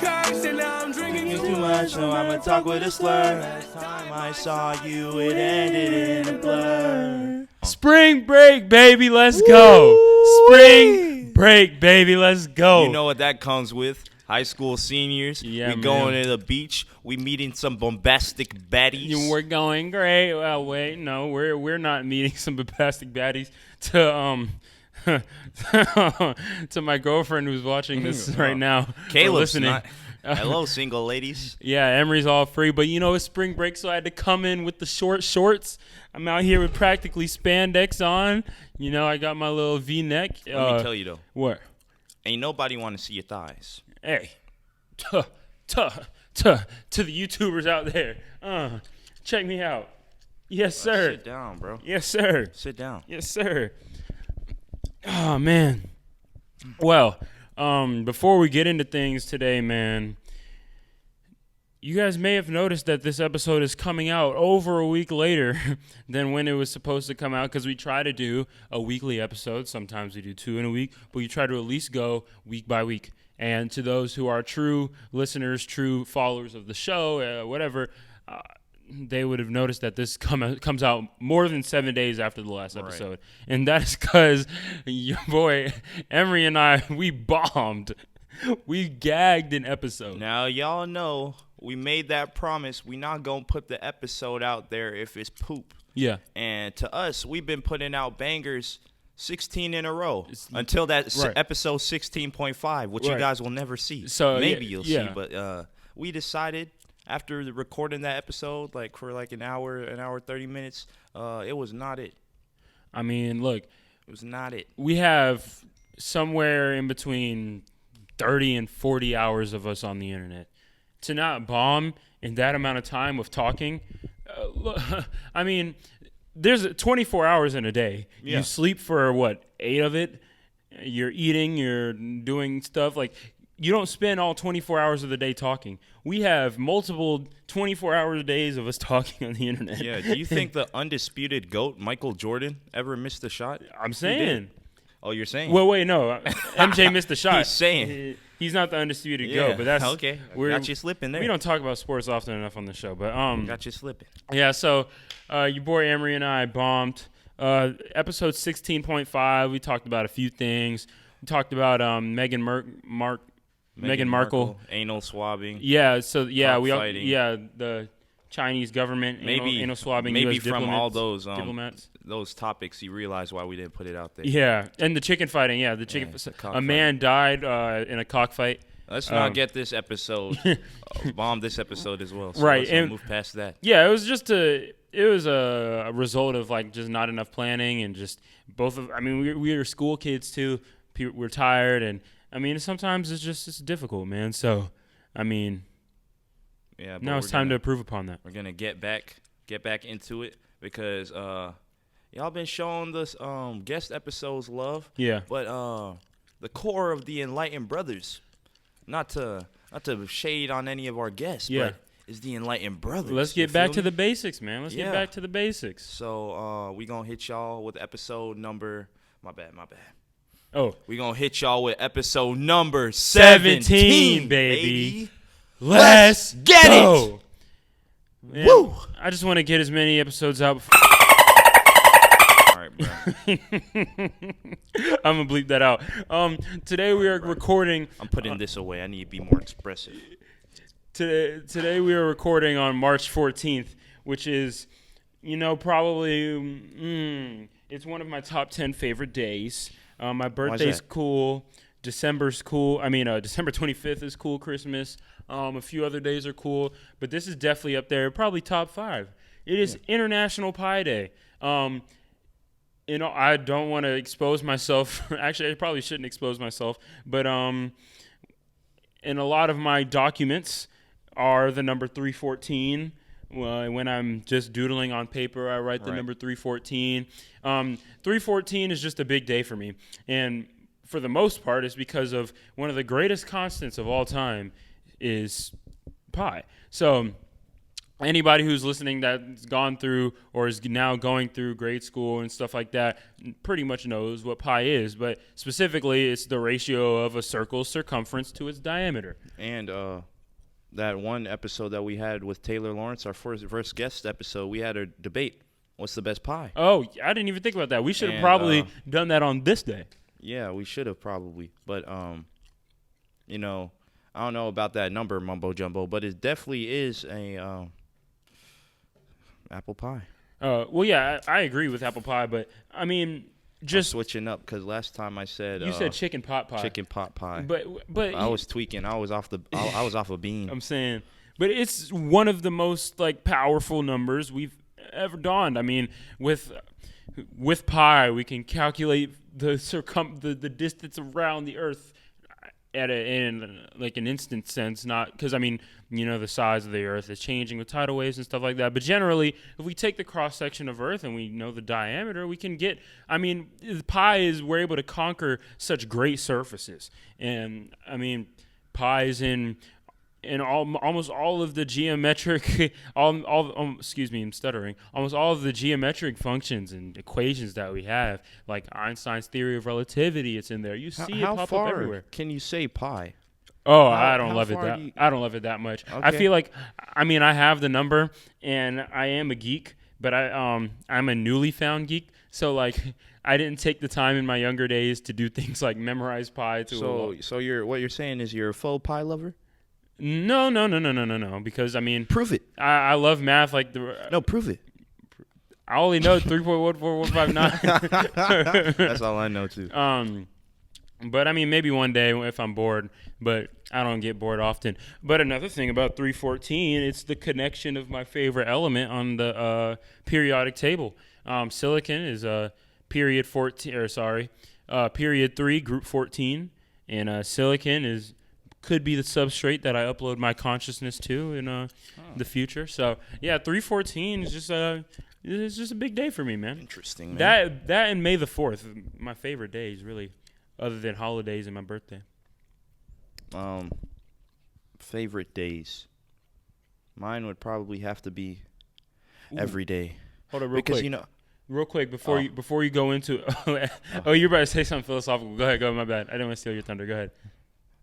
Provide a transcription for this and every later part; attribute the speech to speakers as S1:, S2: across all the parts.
S1: curse, and now I'm drinking
S2: Too much, so I'ma talk with a slur. Last time I saw you, it ended in a blur.
S3: Spring break, baby, let's go. Spring break, baby, let's go.
S2: You know what that comes with? High school seniors.
S3: Yeah,
S2: we going to the beach. We meeting some bombastic baddies.
S3: We're going great. Well, wait, no, we're not meeting some bombastic baddies. To to my girlfriend who's watching this right now.
S2: Caleb's
S3: listening.
S2: not. Hello, single ladies.
S3: Yeah, Emery's all free, but you know it's spring break, so I had to come in with the short shorts. I'm out here with practically spandex on. You know, I got my little V-neck.
S2: Let me tell you though.
S3: What?
S2: Ain't nobody want to see your thighs.
S3: Hey, to the YouTubers out there, check me out. Yes, sir.
S2: Sit down, bro.
S3: Yes, sir.
S2: Sit down.
S3: Yes, sir. Oh, man. Well, before we get into things today, man, you guys may have noticed that this episode is coming out over a week later than when it was supposed to come out because we try to do a weekly episode. Sometimes we do 2 in a week, but we try to at least go week by week. And to those who are true listeners, true followers of the show, whatever, they would have noticed that this comes out more than 7 days after the last episode. Right. And that is because your boy Emery and I, we bombed. We gagged an episode.
S2: Now, y'all know we made that promise. We not going to put the episode out there if it's poop.
S3: Yeah.
S2: And to us, we've been putting out bangers 16 in a row until that episode 16.5, which you guys will never see. So maybe you'll see, but we decided after recording that episode, like for like an hour 30 minutes, it was not it.
S3: I mean, look,
S2: it was not it.
S3: We have somewhere in between 30 and 40 hours of us on the internet. To not bomb in that amount of time of talking, I mean, there's 24 hours in a day. Yeah. You sleep for, 8 of it? You're eating, you're doing stuff. Like, you don't spend all 24 hours of the day talking. We have multiple 24-hour days of us talking on the internet.
S2: Yeah, do you think the undisputed GOAT, Michael Jordan, ever missed a shot?
S3: I'm saying.
S2: Oh, you're saying?
S3: Well, wait, no. MJ missed a shot.
S2: He's saying.
S3: He's not the undisputed GOAT, but that's
S2: okay. Got you slipping there.
S3: We don't talk about sports often enough on the show, but
S2: got you slipping.
S3: Yeah, so your boy Emery and I bombed episode 16.5. We talked about a few things. We talked about Meghan Markle
S2: anal swabbing.
S3: Yeah, so the Chinese government anal swabbing.
S2: Maybe
S3: US
S2: from all
S3: diplomats.
S2: Those topics, you realize why we didn't put it out there.
S3: Yeah, and the chicken fighting. Yeah, a man died in a cockfight.
S2: Let's not get this episode bomb this episode as well. So
S3: right,
S2: let's
S3: and
S2: move past that.
S3: Yeah, it was just a result of like just not enough planning and just both of. I mean, we were school kids too. We're tired, and I mean sometimes it's difficult, man. So, I mean, yeah. Now it's time to improve upon that.
S2: We're gonna get back into it because y'all been showing this guest episodes love.
S3: Yeah.
S2: But the core of the Enlightened brothers, not to shade on any of our guests, but is the Enlightened brothers.
S3: Let's get back to the basics, man. Let's get back to the basics.
S2: So we gonna hit y'all with episode number. My bad.
S3: Oh,
S2: we gonna hit y'all with episode number 17,
S3: baby. Let's
S2: get it.
S3: Man, woo! I just want to get as many episodes out before.
S2: All right, bro.
S3: I'm gonna bleep that out. Today we are recording.
S2: I'm putting this away. I need to be more expressive.
S3: Today we are recording on March 14th, which is, probably it's one of my top 10 favorite days. My birthday's cool. December's cool. I mean, December 25th is cool. Christmas. A few other days are cool, but this is definitely up there. Probably top 5. It is International Pie Day. I don't want to expose myself. Actually, I probably shouldn't expose myself. But in a lot of my documents are the number 314. When I'm just doodling on paper, I write the number 314. 314 is just a big day for me. And for the most part, it's because of one of the greatest constants of all time is pi. So anybody who's listening that's gone through or is now going through grade school and stuff like that pretty much knows what pi is. But specifically, it's the ratio of a circle's circumference to its diameter.
S2: And that one episode that we had with Taylor Lawrence, our first guest episode, we had a debate. What's the best pie?
S3: Oh, I didn't even think about that. We should have probably done that on this day.
S2: Yeah, we should have probably. But, you know, I don't know about that number, mumbo jumbo, but it definitely is a apple pie.
S3: Well, yeah, I agree with apple pie, but I mean, just
S2: I'm switching up because last time I said
S3: you said chicken pot pie.
S2: Chicken pot pie.
S3: But
S2: I was tweaking. I was off a bean.
S3: I'm saying, but it's one of the most like powerful numbers we've ever donned. I mean, with pi, we can calculate the distance around the Earth in like an instant sense, not because I mean, you know, the size of the Earth is changing with tidal waves and stuff like that. But generally, if we take the cross section of Earth and we know the diameter, we can get. I mean, we're able to conquer such great surfaces, and I mean, pi is in almost all of the geometric, excuse me, I'm stuttering. Almost all of the geometric functions and equations that we have, like Einstein's theory of relativity, it's in there. You see it pop up everywhere.
S2: Can you say pi?
S3: Oh, I don't love it that. I don't love it that much. Okay. I feel like, I mean, I have the number, and I am a geek, but I'm a newly found geek. So like, I didn't take the time in my younger days to do things like memorize pi.
S2: So what you're saying is you're a faux pi lover?
S3: No. Because I mean,
S2: prove it.
S3: I love math. Like
S2: no, prove it.
S3: I only know 3.14159.
S2: That's all I know too.
S3: But I mean, maybe one day if I'm bored. But I don't get bored often. But another thing about 314, it's the connection of my favorite element on the periodic table. Silicon is period 3, group 14, and silicon could be the substrate that I upload my consciousness to in the future. So yeah, 314 is just it's just a big day for me, man.
S2: Interesting, man.
S3: That and May the 4th, my favorite days, really, other than holidays and my birthday.
S2: Favorite days. Mine would probably have to be every day.
S3: Hold on, real quick before you go into. You're about to say something philosophical. Go ahead, my bad. I didn't want to steal your thunder. Go ahead.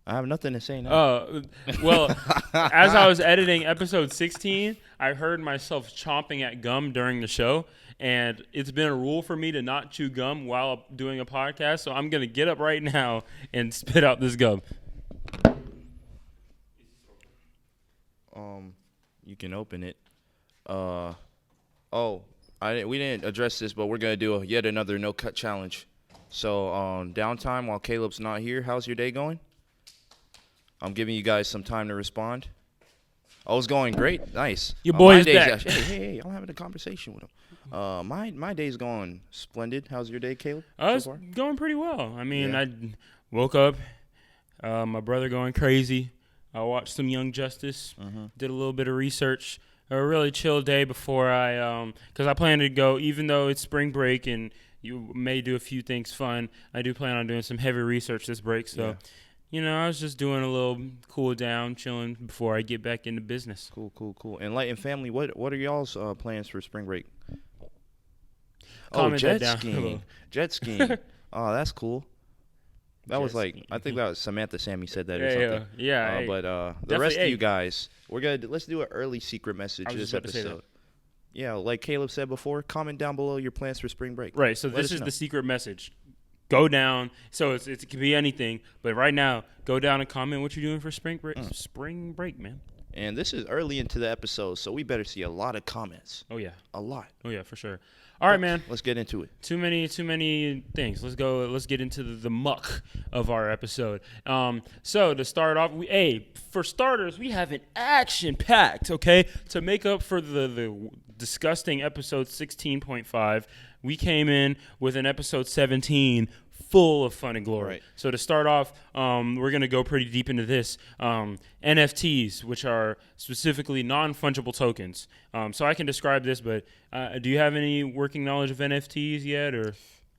S2: I have nothing to say now.
S3: Well, as I was editing episode 16, I heard myself chomping at gum during the show, and it's been a rule for me to not chew gum while doing a podcast, so I'm going to get up right now and spit out this gum.
S2: You can open it. We didn't address this, but we're going to do yet another no-cut challenge. So, downtime while Caleb's not here, how's your day going? I'm giving you guys some time to respond. Oh, it's going great. Nice.
S3: Your boy is back.
S2: Hey, I'm having a conversation with him. My day's going splendid. How's your day, Caleb?
S3: It's going pretty well. I mean, I woke up, my brother going crazy. I watched some Young Justice, did a little bit of research. A really chill day before because I plan to go, even though it's spring break and you may do a few things fun, I do plan on doing some heavy research this break, so... Yeah. You know, I was just doing a little cool down, chilling before I get back into business.
S2: Cool. Enlightened family, what are y'all's plans for spring break?
S3: Jet
S2: skiing. Oh, that's cool. That was like, I think that was Samantha Sammy said that or something.
S3: Yeah.
S2: But the rest of you guys, let's do an early secret message this episode. Yeah, like Caleb said before, comment down below your plans for spring break.
S3: Right. So this is the secret message. Go down. So it can be anything, but right now, go down and comment what you're doing for spring break. Spring break, man.
S2: And this is early into the episode, so we better see a lot of comments.
S3: Oh yeah,
S2: a lot.
S3: Oh yeah, for sure. All right, man.
S2: Let's get into it.
S3: Too many things. Let's go. Let's get into the muck of our episode. So to start off, for starters, we have an action-packed. Okay, to make up for the disgusting episode 16.5. We came in with an episode 17 full of fun and glory. Right. So to start off, we're going to go pretty deep into this. NFTs, which are specifically non-fungible tokens. So I can describe this, but do you have any working knowledge of NFTs yet? Or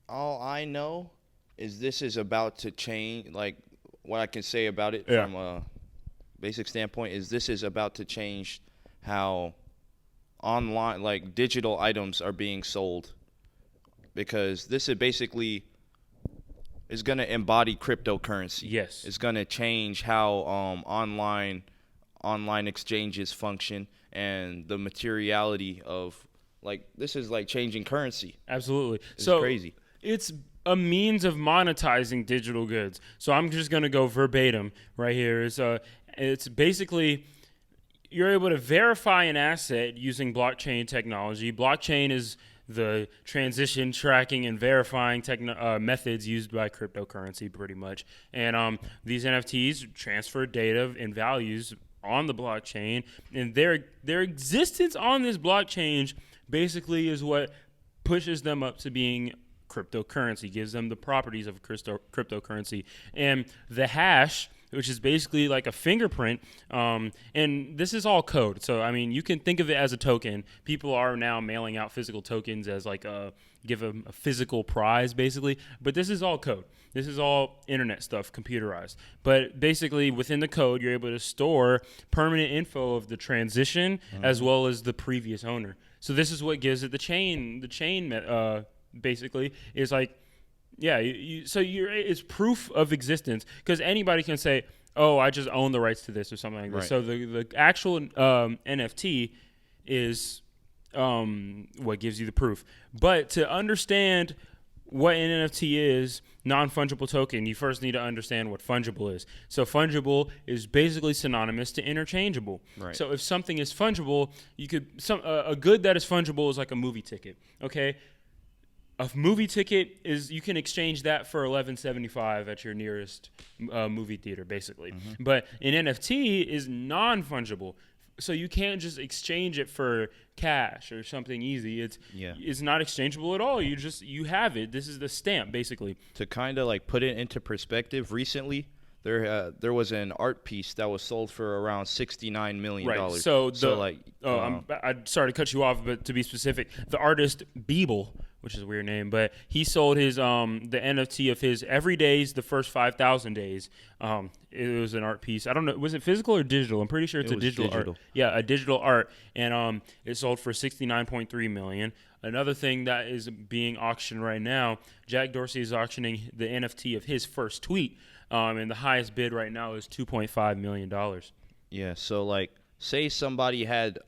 S2: all I know is this is about to change. Like, what I can say about it from a basic standpoint is this is about to change how online, like digital items are being sold, because this is basically is going to embody cryptocurrency.
S3: Yes.
S2: It's going to change how online exchanges function, and the materiality of, like, this is like changing currency.
S3: Absolutely.
S2: It's crazy.
S3: It's a means of monetizing digital goods. So I'm just going to go verbatim right here. It's basically you're able to verify an asset using blockchain technology. Blockchain is the transition, tracking, and verifying methods used by cryptocurrency, pretty much. And these NFTs transfer data and values on the blockchain, and their existence on this blockchain basically is what pushes them up to being cryptocurrency, gives them the properties of cryptocurrency. And the hash, which is basically like a fingerprint, and this is all code. So, I mean, you can think of it as a token. People are now mailing out physical tokens as like give them a physical prize, basically. But this is all code. This is all internet stuff, computerized. But basically, within the code, you're able to store permanent info of the transition as well as the previous owner. So this is what gives it the chain. The chain, basically, is like, yeah. It's proof of existence, because anybody can say, "Oh, I just own the rights to this" or something like this. So the actual NFT is what gives you the proof. But to understand what an NFT is, non-fungible token, you first need to understand what fungible is. So fungible is basically synonymous to interchangeable. Right. So if something is fungible, a good that is fungible is like a movie ticket. Okay, a movie ticket is, you can exchange that for $11.75 at your nearest movie theater, basically. Mm-hmm. But an NFT is non-fungible. So you can't just exchange it for cash or something easy. It's not exchangeable at all. You have it. This is the stamp, basically.
S2: To kind of like put it into perspective, recently there was an art piece that was sold for around $69 million.
S3: Right. So I'm sorry to cut you off, but to be specific, the artist Beeble, which is a weird name, but he sold his the NFT of his Every Days, the first 5,000 days. It was an art piece. I don't know, was it physical or digital? I'm pretty sure it's a digital art. Yeah, a digital art, and it sold for $69.3 million. Another thing that is being auctioned right now, Jack Dorsey is auctioning the NFT of his first tweet, and the highest bid right now is $2.5 million.
S2: Yeah, so like, say somebody had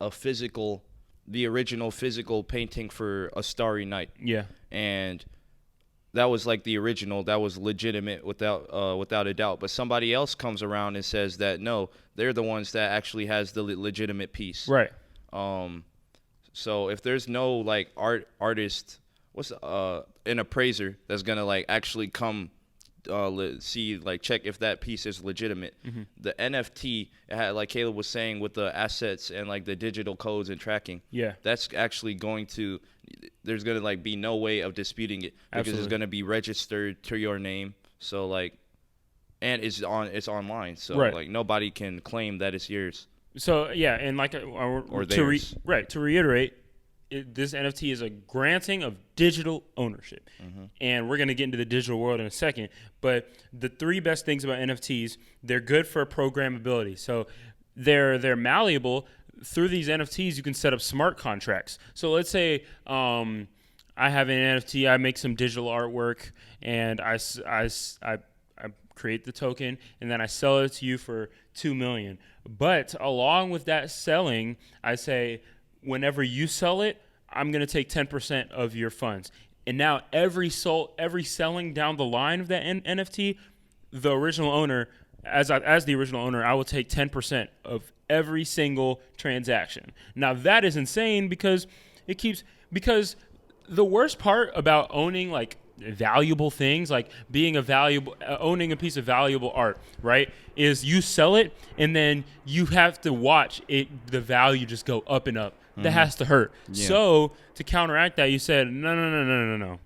S2: the original physical painting for A Starry Night. Yeah. And that was like the original, that was legitimate without a doubt. But somebody else comes around and says that no, they're the ones that actually has the legitimate piece. Right. So if there's no like artist, an appraiser that's gonna like actually come check if that piece is legitimate. Mm-hmm. The NFT, like Caleb was saying, with the assets and like the digital codes and tracking, that's actually there's gonna like be no way of disputing it, because it's gonna be registered to your name. So like, and it's online, so like nobody can claim that it's yours.
S3: So yeah, and like to reiterate, this NFT is a granting of digital ownership. Mm-hmm. And we're going to get into the digital world in a second. But the three best things about NFTs, they're good for programmability. So they're malleable. Through these NFTs, you can set up smart contracts. So let's say I have an NFT, I make some digital artwork, and I create the token, and then I sell it to you for $2 million. But along with that selling, I say, whenever you sell it, I'm going to take 10% of your funds. And now every selling down the line of that NFT, the original owner, as the original owner, I will take 10% of every single transaction. Now that is insane, because the worst part about owning like valuable things, like owning a piece of valuable art, right, is you sell it and then you have to watch the value just go up and up. Mm-hmm. That has to hurt. Yeah. So to counteract that, you said, no.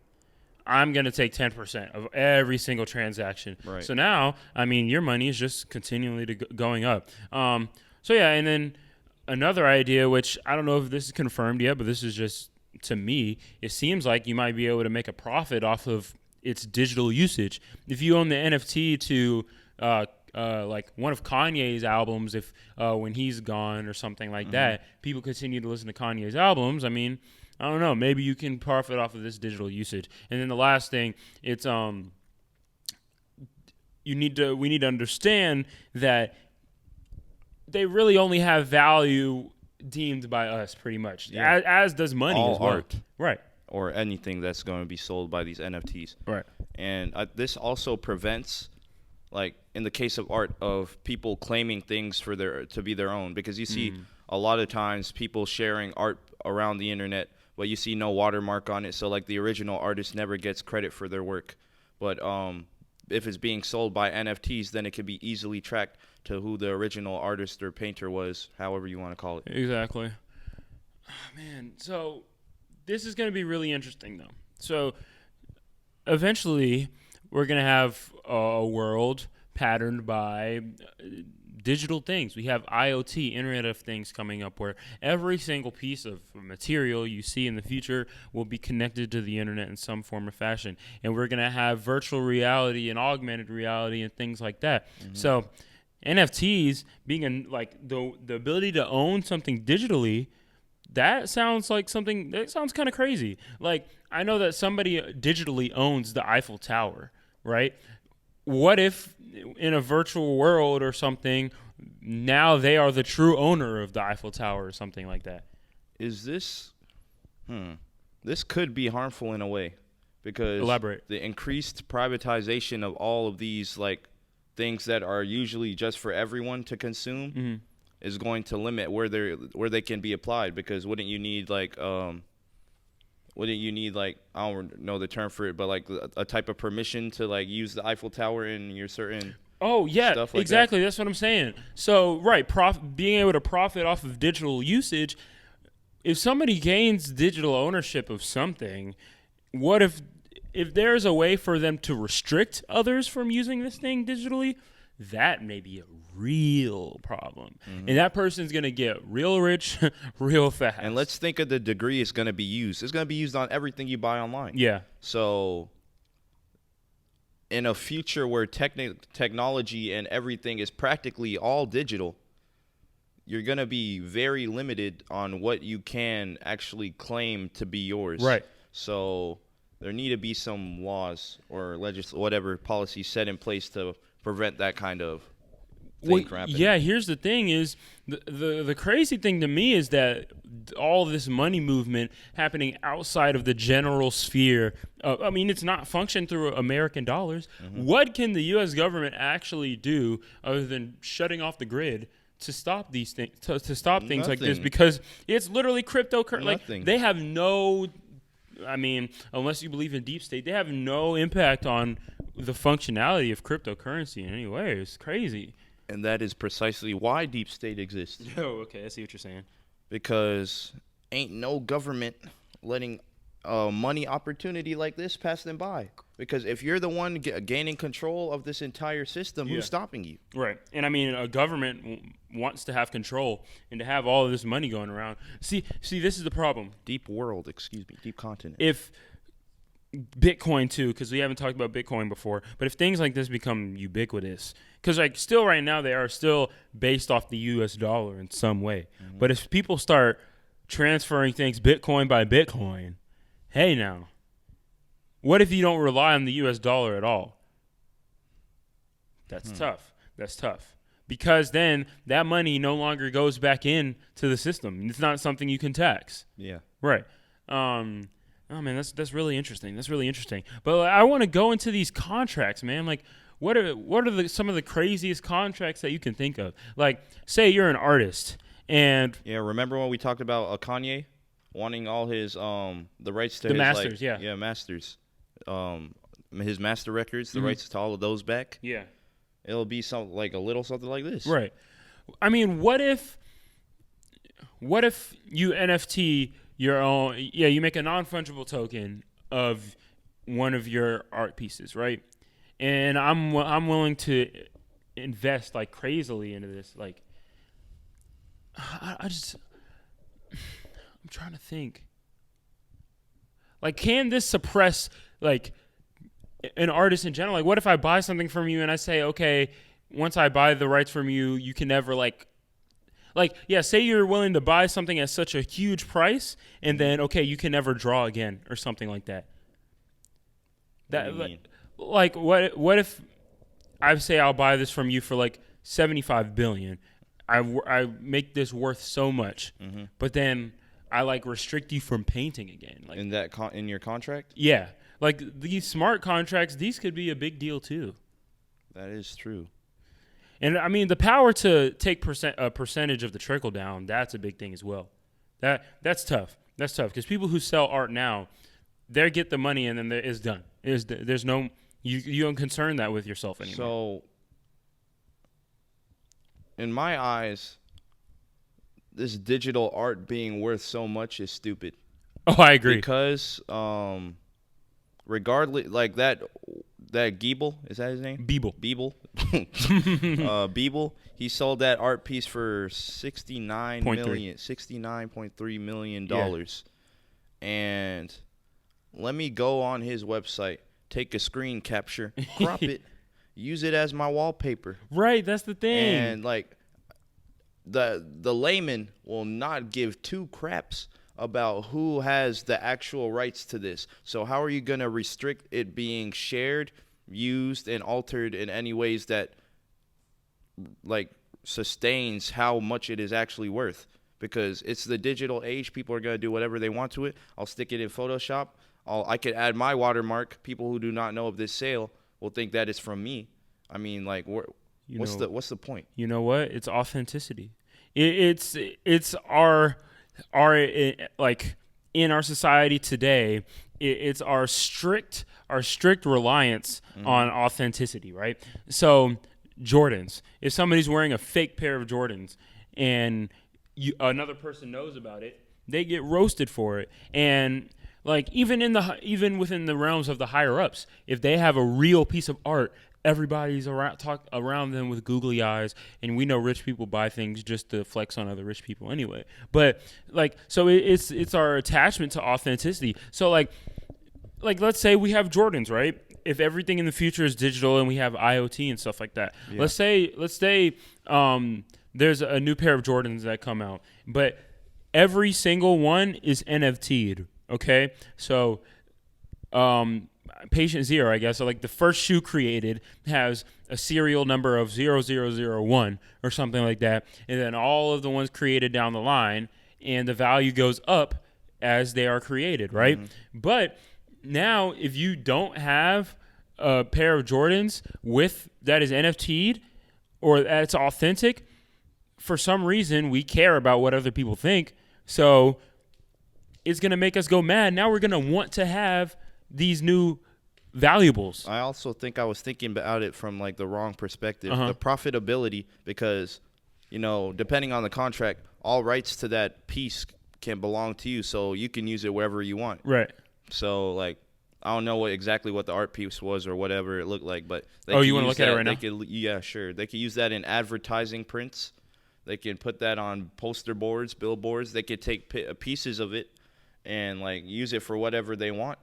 S3: I'm going to take 10% of every single transaction. Right. So now, I mean, your money is just continually going up. So yeah, and then another idea, which I don't know if this is confirmed yet, but this is just, to me, it seems like you might be able to make a profit off of its digital usage. If you own the NFT to like one of Kanye's albums, if when he's gone or something like that, people continue to listen to Kanye's albums. I mean, I don't know. Maybe you can profit off of this digital usage. And then the last thing, it's we need to understand that they really only have value deemed by us, pretty much, as does money
S2: all
S3: as well.
S2: Art,
S3: right?
S2: Or anything that's going to be sold by these NFTs,
S3: right?
S2: And this also prevents, like in the case of art, of people claiming things to be their own, because you see a lot of times people sharing art around the internet, but you see no watermark on it, so like the original artist never gets credit for their work. But if it's being sold by NFTs, then it can be easily tracked to who the original artist or painter was, however you want to call it.
S3: Exactly. Oh, man, so this is going to be really interesting, though. So eventually, we're going to have a world patterned by digital things. We have IoT, Internet of Things, coming up, where every single piece of material you see in the future will be connected to the internet in some form or fashion. And we're going to have virtual reality and augmented reality and things like that. So NFTs being the ability to own something digitally, that sounds kind of crazy. Like, I know that somebody digitally owns the Eiffel Tower, right? What if in a virtual world or something, now they are the true owner of the Eiffel Tower or something like that?
S2: Is this this could be harmful in a way, because
S3: Elaborate.
S2: The increased privatization of all of these like things that are usually just for everyone to consume is going to limit where they can be applied. Because wouldn't you need like I don't know the term for it, but like a type of permission to like use the Eiffel Tower in your certain stuff like
S3: exactly. That's what I'm saying. So being able to profit off of digital usage. If somebody gains digital ownership of something, what if there's a way for them to restrict others from using this thing digitally? That may be a real problem. And that person's going to get real rich real fast.
S2: And let's think of the degree it's going to be used. It's going to be used on everything you buy online.
S3: Yeah.
S2: So in a future where technology and everything is practically all digital, you're going to be very limited on what you can actually claim to be yours.
S3: Right.
S2: So there need to be some laws or whatever policies set in place to prevent that kind of thing from happening.
S3: Yeah, here's the thing is, the crazy thing to me is that all this money movement happening outside of the general sphere, I mean, it's not functioned through American dollars. What can the U.S. government actually do other than shutting off the grid to stop these things, to stop things like this? Because it's literally cryptocurrency. Like, they have no... I mean, unless you believe in deep state, they have no impact on the functionality of cryptocurrency in any way. It's crazy.
S2: And that is precisely why deep state exists.
S3: Oh, okay. I see what you're saying.
S2: Because ain't no government letting money opportunity like this pass them by. Because if you're the one gaining control of this entire system, who's stopping you?
S3: Right. And I mean, a government wants to have control and to have all of this money going around. See, this is the problem.
S2: Deep continent.
S3: If Bitcoin too, because we haven't talked about Bitcoin before, but if things like this become ubiquitous, because like still right now they are still based off the U.S. dollar in some way. But if people start transferring things Bitcoin by Bitcoin, hey now, what if you don't rely on the U.S. dollar at all? That's tough. That's tough. Because then that money no longer goes back in to the system. It's not something you can tax.
S2: Yeah.
S3: Right. Oh man, that's really interesting. That's really interesting. But I want to go into these contracts, man. Like, what are some of the craziest contracts that you can think of? Like, say you're an artist and
S2: remember when we talked about Kanye wanting all his the rights to
S3: the
S2: his
S3: masters,
S2: masters, his master records, the rights to all of those back.
S3: Yeah,
S2: it'll be something like this,
S3: right? I mean, what if you NFT your own? Yeah, you make a non-fungible token of one of your art pieces, right? And I'm willing to invest like crazily into this. Like, I'm trying to think. Like, can this suppress like an artist in general? Like, what if I buy something from you and I say, okay, once I buy the rights from you, you can never say you're willing to buy something at such a huge price, and then you can never draw again or something like that.
S2: What do you mean?
S3: What if I say I'll buy this from you for like $75 billion? I make this worth so much, but then I restrict you from painting again.
S2: In your contract?
S3: Yeah, these smart contracts, these could be a big deal too.
S2: That is true.
S3: And I mean, the power to take a percentage of the trickle down, that's a big thing as well. That's tough. That's tough because people who sell art now, they get the money and then it's done. There's no you don't concern that with yourself anymore.
S2: So, in my eyes, this digital art being worth so much is stupid.
S3: Oh, I agree.
S2: Because regardless, that Giebel, is that his name?
S3: Biebel.
S2: Biebel, he sold that art piece for $69.3 million. Yeah. And let me go on his website, take a screen capture, crop it, use it as my wallpaper.
S3: Right, that's the thing.
S2: And the layman will not give two craps about who has the actual rights to this. So how are you going to restrict it being shared, used, and altered in any ways that sustains how much it is actually worth? Because it's the digital age. People are going to do whatever they want to it. I'll stick it in Photoshop. I could add my watermark. People who do not know of this sale will think that it's from me. I mean, what's the point?
S3: You know what? It's authenticity. It's our in our society today. It's our strict reliance on authenticity, right? So Jordans. If somebody's wearing a fake pair of Jordans and another person knows about it, they get roasted for it. And even within the realms of the higher ups, if they have a real piece of art, everybody's around them with googly eyes, and we know rich people buy things just to flex on other rich people anyway. But so it's our attachment to authenticity. So let's say we have Jordans, right? If everything in the future is digital and we have IoT and stuff like that, yeah. let's say there's a new pair of Jordans that come out, but every single one is NFT'd. Okay, so patient zero, I guess, so the first shoe created has a serial number of 0001 or something like that, and then all of the ones created down the line, and the value goes up as they are created, right? Mm-hmm. But now, if you don't have a pair of Jordans that is NFT'd or that's authentic, for some reason we care about what other people think, so it's going to make us go mad. Now we're going to want to have these new valuables.
S2: I also think I was thinking about it from the wrong perspective. The profitability, because, depending on the contract, all rights to that piece can belong to you, so you can use it wherever you want.
S3: Right.
S2: So, I don't know exactly what the art piece was or whatever it looked like, but
S3: you want to look at it right now?
S2: Yeah, sure. They could use that in advertising prints. They can put that on poster boards, billboards. They could take pieces of it and use it for whatever they want.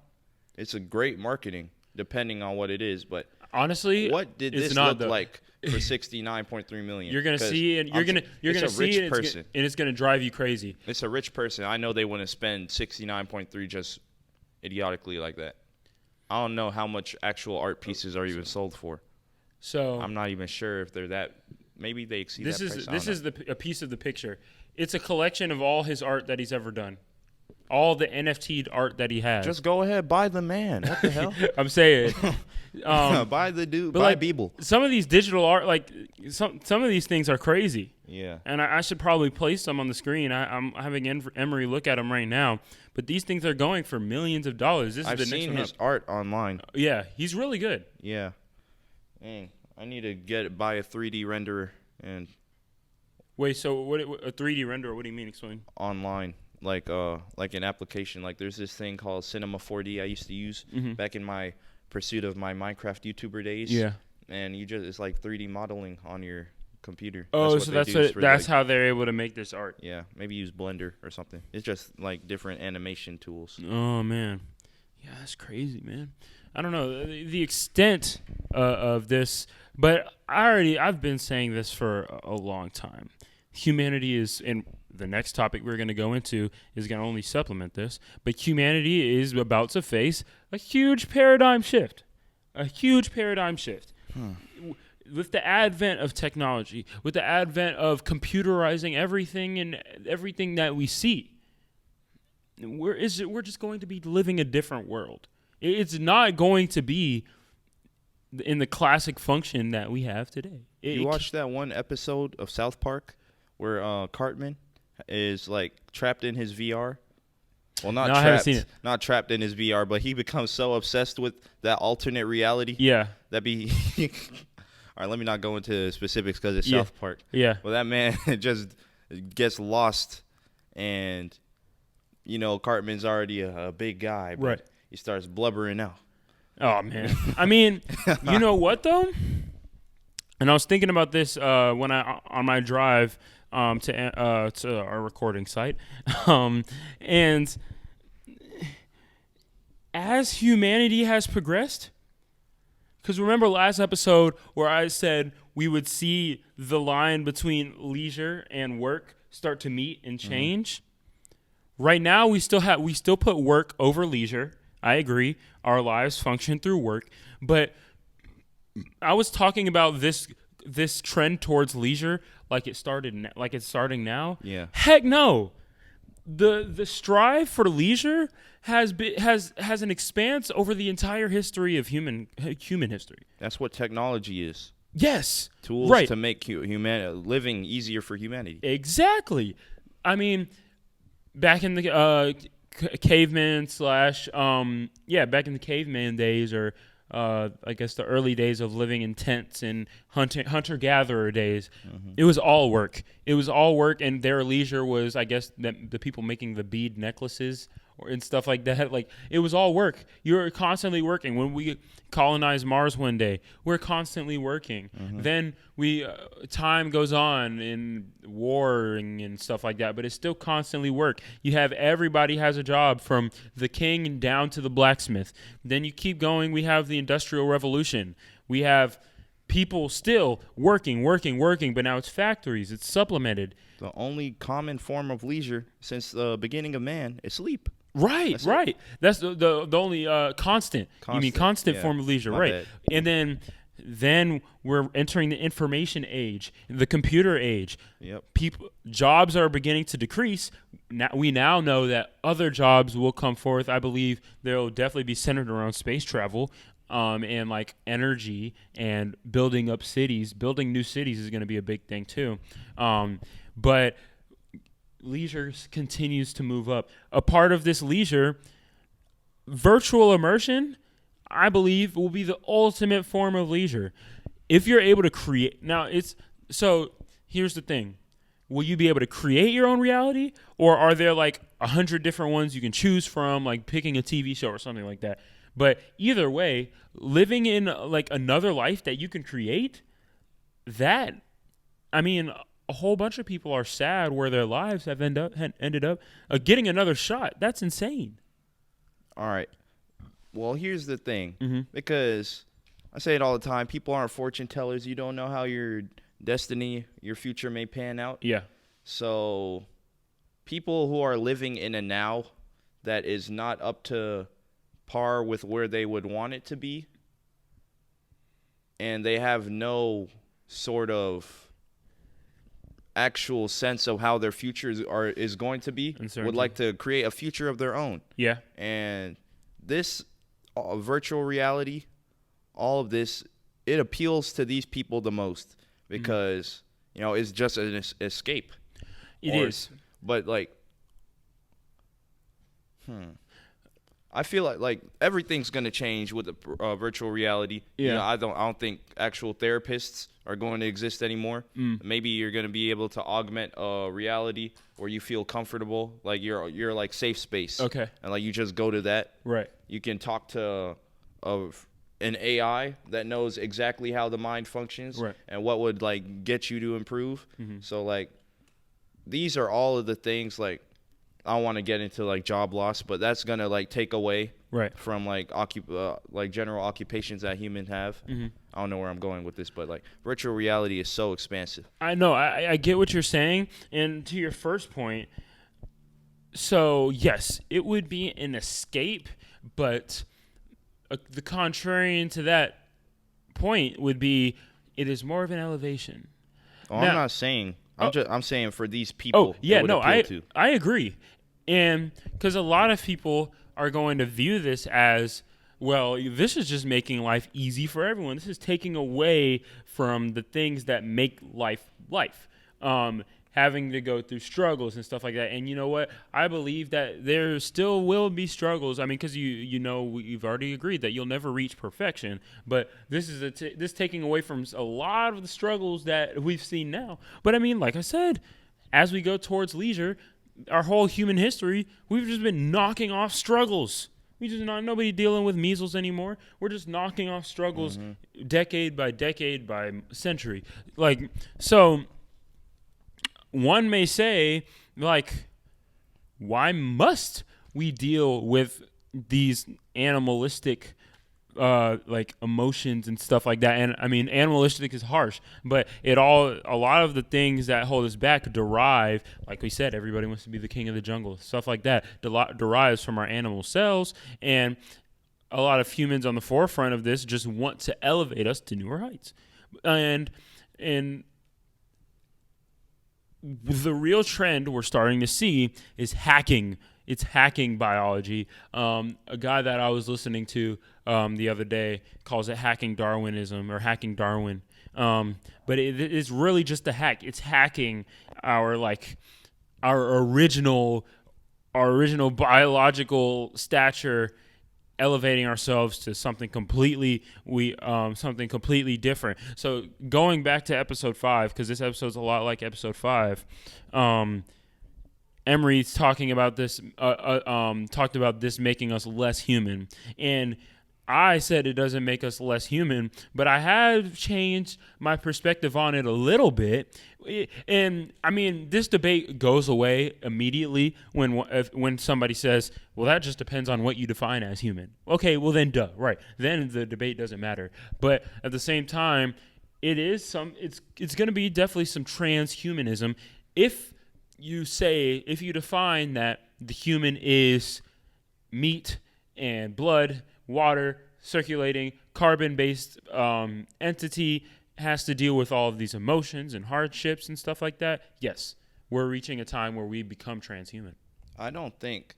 S2: It's a great marketing, depending on what it is. But
S3: honestly,
S2: what did this look like for $69.3 million?
S3: You're gonna see it. You're gonna see it, and it's gonna drive you crazy.
S2: It's a rich person. I know they wouldn't spend 69.3 just idiotically like that. I don't know how much actual art pieces are even sold for. So I'm not even sure if they're that. Maybe they exceed that price.
S3: This is a piece of the picture. It's a collection of all his art that he's ever done. All the NFT'd art that he has.
S2: Just go ahead, buy the man. What the hell?
S3: I'm saying.
S2: Buy the dude, buy Biebel.
S3: Some of these digital art, some of these things are crazy.
S2: Yeah.
S3: And I should probably place them on the screen. I'm having Emery look at them right now. But these things are going for millions of dollars.
S2: I've seen his art online.
S3: Yeah, he's really good.
S2: Yeah. Dang, I need to buy a 3D renderer and.
S3: Wait, so what? A 3D renderer? What do you mean? Explain.
S2: Online. Like an application. There's this thing called Cinema 4D I used to use back in my pursuit of my Minecraft YouTuber days.
S3: Yeah.
S2: And it's like 3D modeling on your computer.
S3: Oh, that's how they're able to make this art.
S2: Yeah, maybe use Blender or something. It's just different animation tools.
S3: Oh man, yeah, that's crazy, man. I don't know the extent of this But I've been saying this for a long time. Humanity is, and the next topic we're going to go into is going to only supplement this, but humanity is about to face a huge paradigm shift. A huge paradigm shift. With the advent of technology, with the advent of computerizing everything and everything that we see, we're just going to be living a different world. It's not going to be in the classic function that we have today.
S2: You watched that one episode of South Park where Cartman is like trapped in his VR? Well, not trapped. I haven't seen it. Not trapped in his VR, but he becomes so obsessed with that alternate reality.
S3: Yeah.
S2: That'd be all right, let me not go into specifics because it's South Park.
S3: Yeah.
S2: Well, that man just gets lost, and, Cartman's already a big guy, but he starts blubbering out.
S3: Oh, man. I mean, you know what, though? And I was thinking about this when on my drive to our recording site. And as humanity has progressed, because remember last episode where I said we would see the line between leisure and work start to meet and change? Mm-hmm. Right now, we still put work over leisure. I agree. Our lives function through work. But I was talking about this trend towards leisure like it's starting now.
S2: Yeah.
S3: Heck no. The strive for leisure has an expanse over the entire history of human history.
S2: That's what technology is.
S3: Yes.
S2: Tools to make living easier for humanity.
S3: Exactly. I mean, back in the caveman back in the caveman days, or I guess the early days of living in tents and hunter-gatherer days, it was all work. It was all work, and their leisure was, I guess, the people making the bead necklaces and stuff like that. Like, it was all work. You're constantly working. When we colonized Mars one day, we're constantly working. Then time goes on in warring and stuff like that, but it's still constantly work. You have everybody has a job, from the king down to the blacksmith. Then you keep going. We have the Industrial Revolution. We have people still working, but now it's factories. It's supplemented.
S2: The only common form of leisure since the beginning of man is sleep.
S3: Right. That's the only constant. You mean constant form of leisure, right?
S2: Bad.
S3: And then we're entering the information age, the computer age.
S2: Yep.
S3: Jobs are beginning to decrease. We now know that other jobs will come forth. I believe they'll definitely be centered around space travel, and like energy and building up cities. Building new cities is going to be a big thing too. But leisure continues to move up. A part of this leisure, virtual immersion, I believe, will be the ultimate form of leisure. If you're able to create, here's the thing. Will you be able to create your own reality, or are there like 100 different ones you can choose from, like picking a TV show or something like that? But either way, living in like another life that you can create, a whole bunch of people are sad where their lives have ended up getting another shot. That's insane.
S2: All right. Well, here's the thing. Because I say it all the time, people aren't fortune tellers. You don't know how your destiny, your future may pan out.
S3: Yeah.
S2: So people who are living in a now that is not up to par with where they would want it to be, and they have no sort of actual sense of how their future is going to be, would like to create a future of their own.
S3: Yeah.
S2: And this virtual reality, all of this, it appeals to these people the most because, it's just an escape.
S3: It is.
S2: But I feel like everything's going to change with the virtual reality.
S3: Yeah.
S2: I don't think actual therapists are going to exist anymore. Maybe you're going to be able to augment a reality where you feel comfortable, like you're like safe space.
S3: Okay.
S2: And like you just go to that.
S3: Right.
S2: You can talk to an AI that knows exactly how the mind functions,
S3: right,
S2: and what would like get you to improve. So like these are all of the things like I don't want to get into like job loss, but that's gonna like take away from like general occupations that humans have. Mm-hmm. I don't know where I'm going with this, but like virtual reality is so expansive.
S3: I know. I get what you're saying, and to your first point, so yes, it would be an escape, but the contrarian to that point would be it is more of an elevation.
S2: Oh, now, I'm not saying. I'm saying for these people.
S3: Oh yeah, no, I agree, and because a lot of people are going to view this as, well, this is just making life easy for everyone. This is taking away from the things that make life. Having to go through struggles and stuff like that. And you know what? I believe that there still will be struggles. I mean, because you've already agreed that you'll never reach perfection. But this is this taking away from a lot of the struggles that we've seen now. But I mean, like I said, as we go towards leisure, our whole human history, we've just been knocking off struggles. We just nobody dealing with measles anymore. We're just knocking off struggles decade by century. Like, so one may say, like, why must we deal with these animalistic like emotions and stuff like that? And I mean, animalistic is harsh, but a lot of the things that hold us back derive, like we said, everybody wants to be the king of the jungle, stuff like that derives from our animal selves. And a lot of humans on the forefront of this just want to elevate us to newer heights. And the real trend we're starting to see is hacking. It's hacking biology. A guy that I was listening to the other day calls it hacking Darwinism or hacking Darwin. But it's really just a hack. It's hacking our original biological stature, elevating ourselves to something completely different. So going back to episode 5, because this episode's a lot like episode 5, Emery's talking about this. Talked about this making us less human, and I said it doesn't make us less human, but I have changed my perspective on it a little bit. And I mean, this debate goes away immediately when somebody says, well, that just depends on what you define as human. Okay, well then duh, right. Then the debate doesn't matter. But at the same time, it's going to be definitely some transhumanism if you define that the human is meat and blood, water, circulating, carbon-based entity, has to deal with all of these emotions and hardships and stuff like that, yes, we're reaching a time where we become transhuman.
S2: I don't think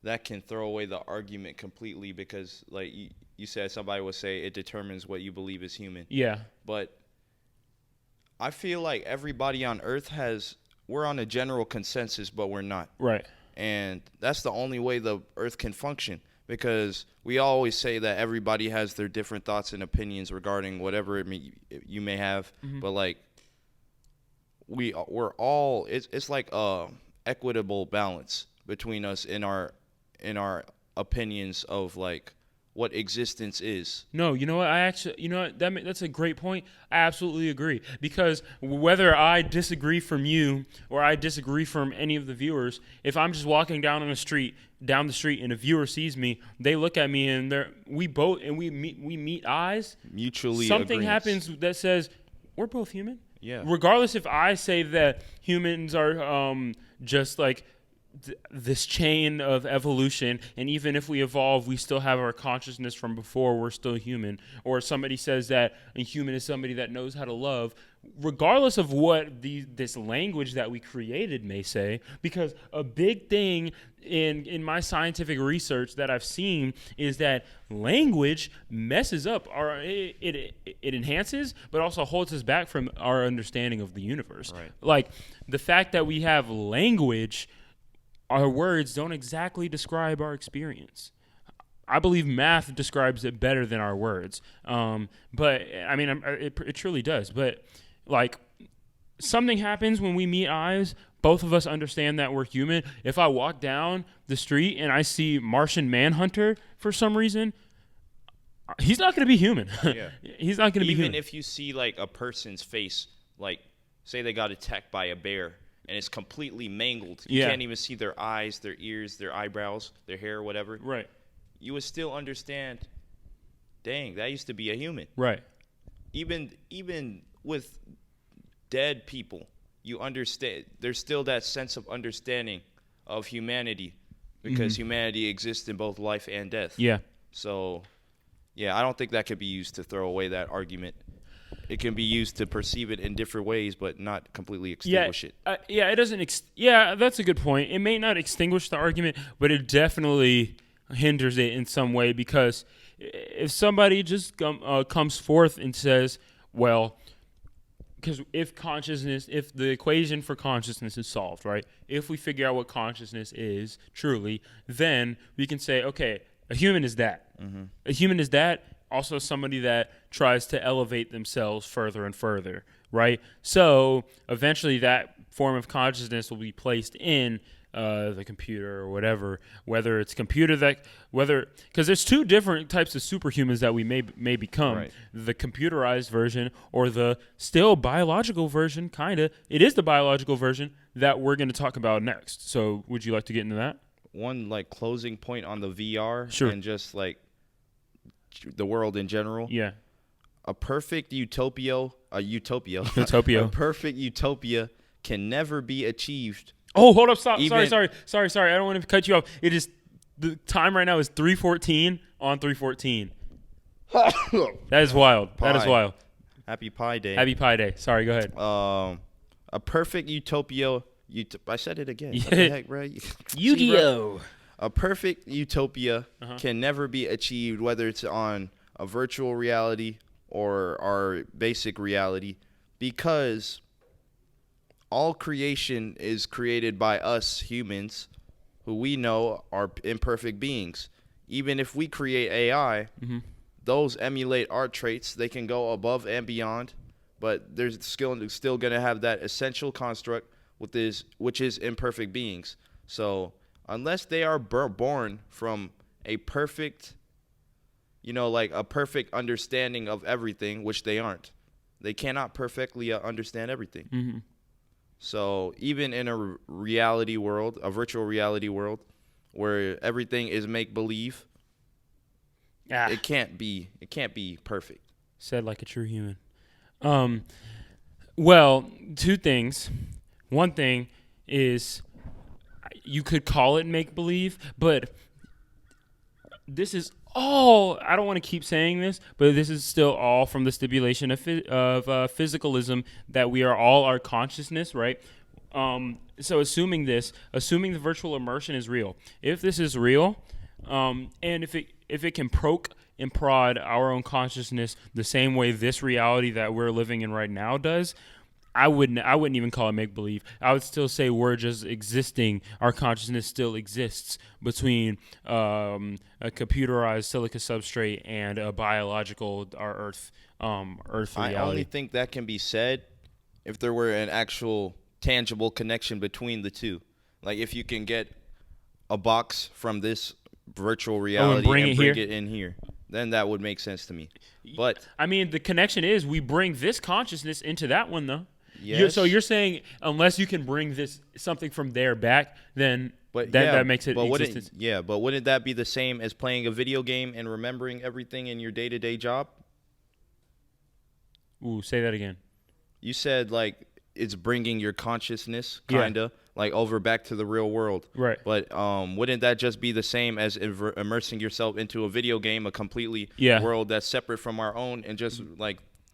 S2: that can throw away the argument completely because, like you said, somebody would say it determines what you believe is human.
S3: Yeah.
S2: But I feel like everybody on Earth we're on a general consensus, but we're not.
S3: Right.
S2: And that's the only way the Earth can function. Because we always say that everybody has their different thoughts and opinions regarding whatever you may have, but like we're all it's like a equitable balance between us in our opinions of like what existence is.
S3: No, you know what? That's a great point. I absolutely agree. Because whether I disagree from you or I disagree from any of the viewers, if I'm just walking down the street and a viewer sees me, they look at me and we meet eyes.
S2: Mutually
S3: something
S2: agreements.
S3: Happens that says we're both human.
S2: Yeah.
S3: Regardless if I say that humans are just like this chain of evolution, and even if we evolve, we still have our consciousness from before, we're still human. Or somebody says that a human is somebody that knows how to love, regardless of what this language that we created may say, because a big thing in my scientific research that I've seen is that language messes up it enhances, but also holds us back from our understanding of the universe.
S2: Right.
S3: Like the fact that we have language, our words don't exactly describe our experience. I believe math describes it better than our words. But I mean, it truly does. But like something happens when we meet eyes. Both of us understand that we're human. If I walk down the street and I see Martian Manhunter for some reason, he's not going to be human.
S2: Yeah.
S3: He's not going to be human.
S2: Even if you see like a person's face, like say they got attacked by a bear, and it's completely mangled. You can't even see their eyes, their ears, their eyebrows, their hair, whatever.
S3: Right.
S2: You would still understand, dang, that used to be a human.
S3: Right.
S2: Even with dead people, you understand. There's still that sense of understanding of humanity because humanity exists in both life and death.
S3: Yeah.
S2: So, I don't think that could be used to throw away that argument. It can be used to perceive it in different ways, but not completely extinguish it.
S3: It doesn't. That's a good point. It may not extinguish the argument, but it definitely hinders it in some way, because if somebody just comes forth and says, well, because if the equation for consciousness is solved, right? If we figure out what consciousness is truly, then we can say, okay, a human is that. Mm-hmm. A human is that. Also somebody that tries to elevate themselves further and further, right? So eventually that form of consciousness will be placed in the computer or whatever, whether it's because there's two different types of superhumans that we may become, right. The computerized version or the still biological version, kind of. It is the biological version that we're going to talk about next. So would you like to get into that?
S2: One closing point on the VR
S3: sure.
S2: and just the world in general.
S3: Yeah.
S2: A perfect utopia.
S3: A
S2: perfect utopia can never be achieved.
S3: Oh, hold up! Stop! Sorry! I don't want to cut you off. It is the time right now is 3:14 on 3:14. That is wild.
S2: Pie.
S3: That is wild.
S2: Happy Pi Day.
S3: Happy Pi Day. Sorry, go ahead.
S2: A perfect utopia. I said it again. What the heck, bro?
S3: Yu-Gi-Oh.
S2: A perfect utopia can never be achieved, whether it's on a virtual reality or our basic reality, because all creation is created by us humans, who we know are imperfect beings. Even if we create AI, those emulate our traits. They can go above and beyond, but there's still going to have that essential construct which is imperfect beings. So unless they are born from a perfect, a perfect understanding of everything, which they aren't, they cannot perfectly understand everything. Mm-hmm. So even in a reality world, a virtual reality world, where everything is make-believe, it can't be perfect.
S3: Said like a true human. Well, two things. One thing is you could call it make-believe, but this is all, I don't want to keep saying this, but this is still all from the stipulation of physicalism, that we are all our consciousness, right? So assuming the virtual immersion is real, if this is real, and if it can poke and prod our own consciousness the same way this reality that we're living in right now does, I wouldn't even call it make-believe. I would still say we're just existing. Our consciousness still exists between a computerized silica substrate and a biological, our Earth reality.
S2: I only think that can be said if there were an actual tangible connection between the two. Like if you can get a box from this virtual reality and bring it in here, then that would make sense to me. But
S3: I mean, the connection is we bring this consciousness into that one, though.
S2: Yes.
S3: So you're saying unless you can bring something from there back, then that makes it existence.
S2: But wouldn't that be the same as playing a video game and remembering everything in your day-to-day job?
S3: Ooh, say that again.
S2: You said it's bringing your consciousness kinda over back to the real world.
S3: Right.
S2: But wouldn't that just be the same as immersing yourself into a video game, a completely world that's separate from our own, and just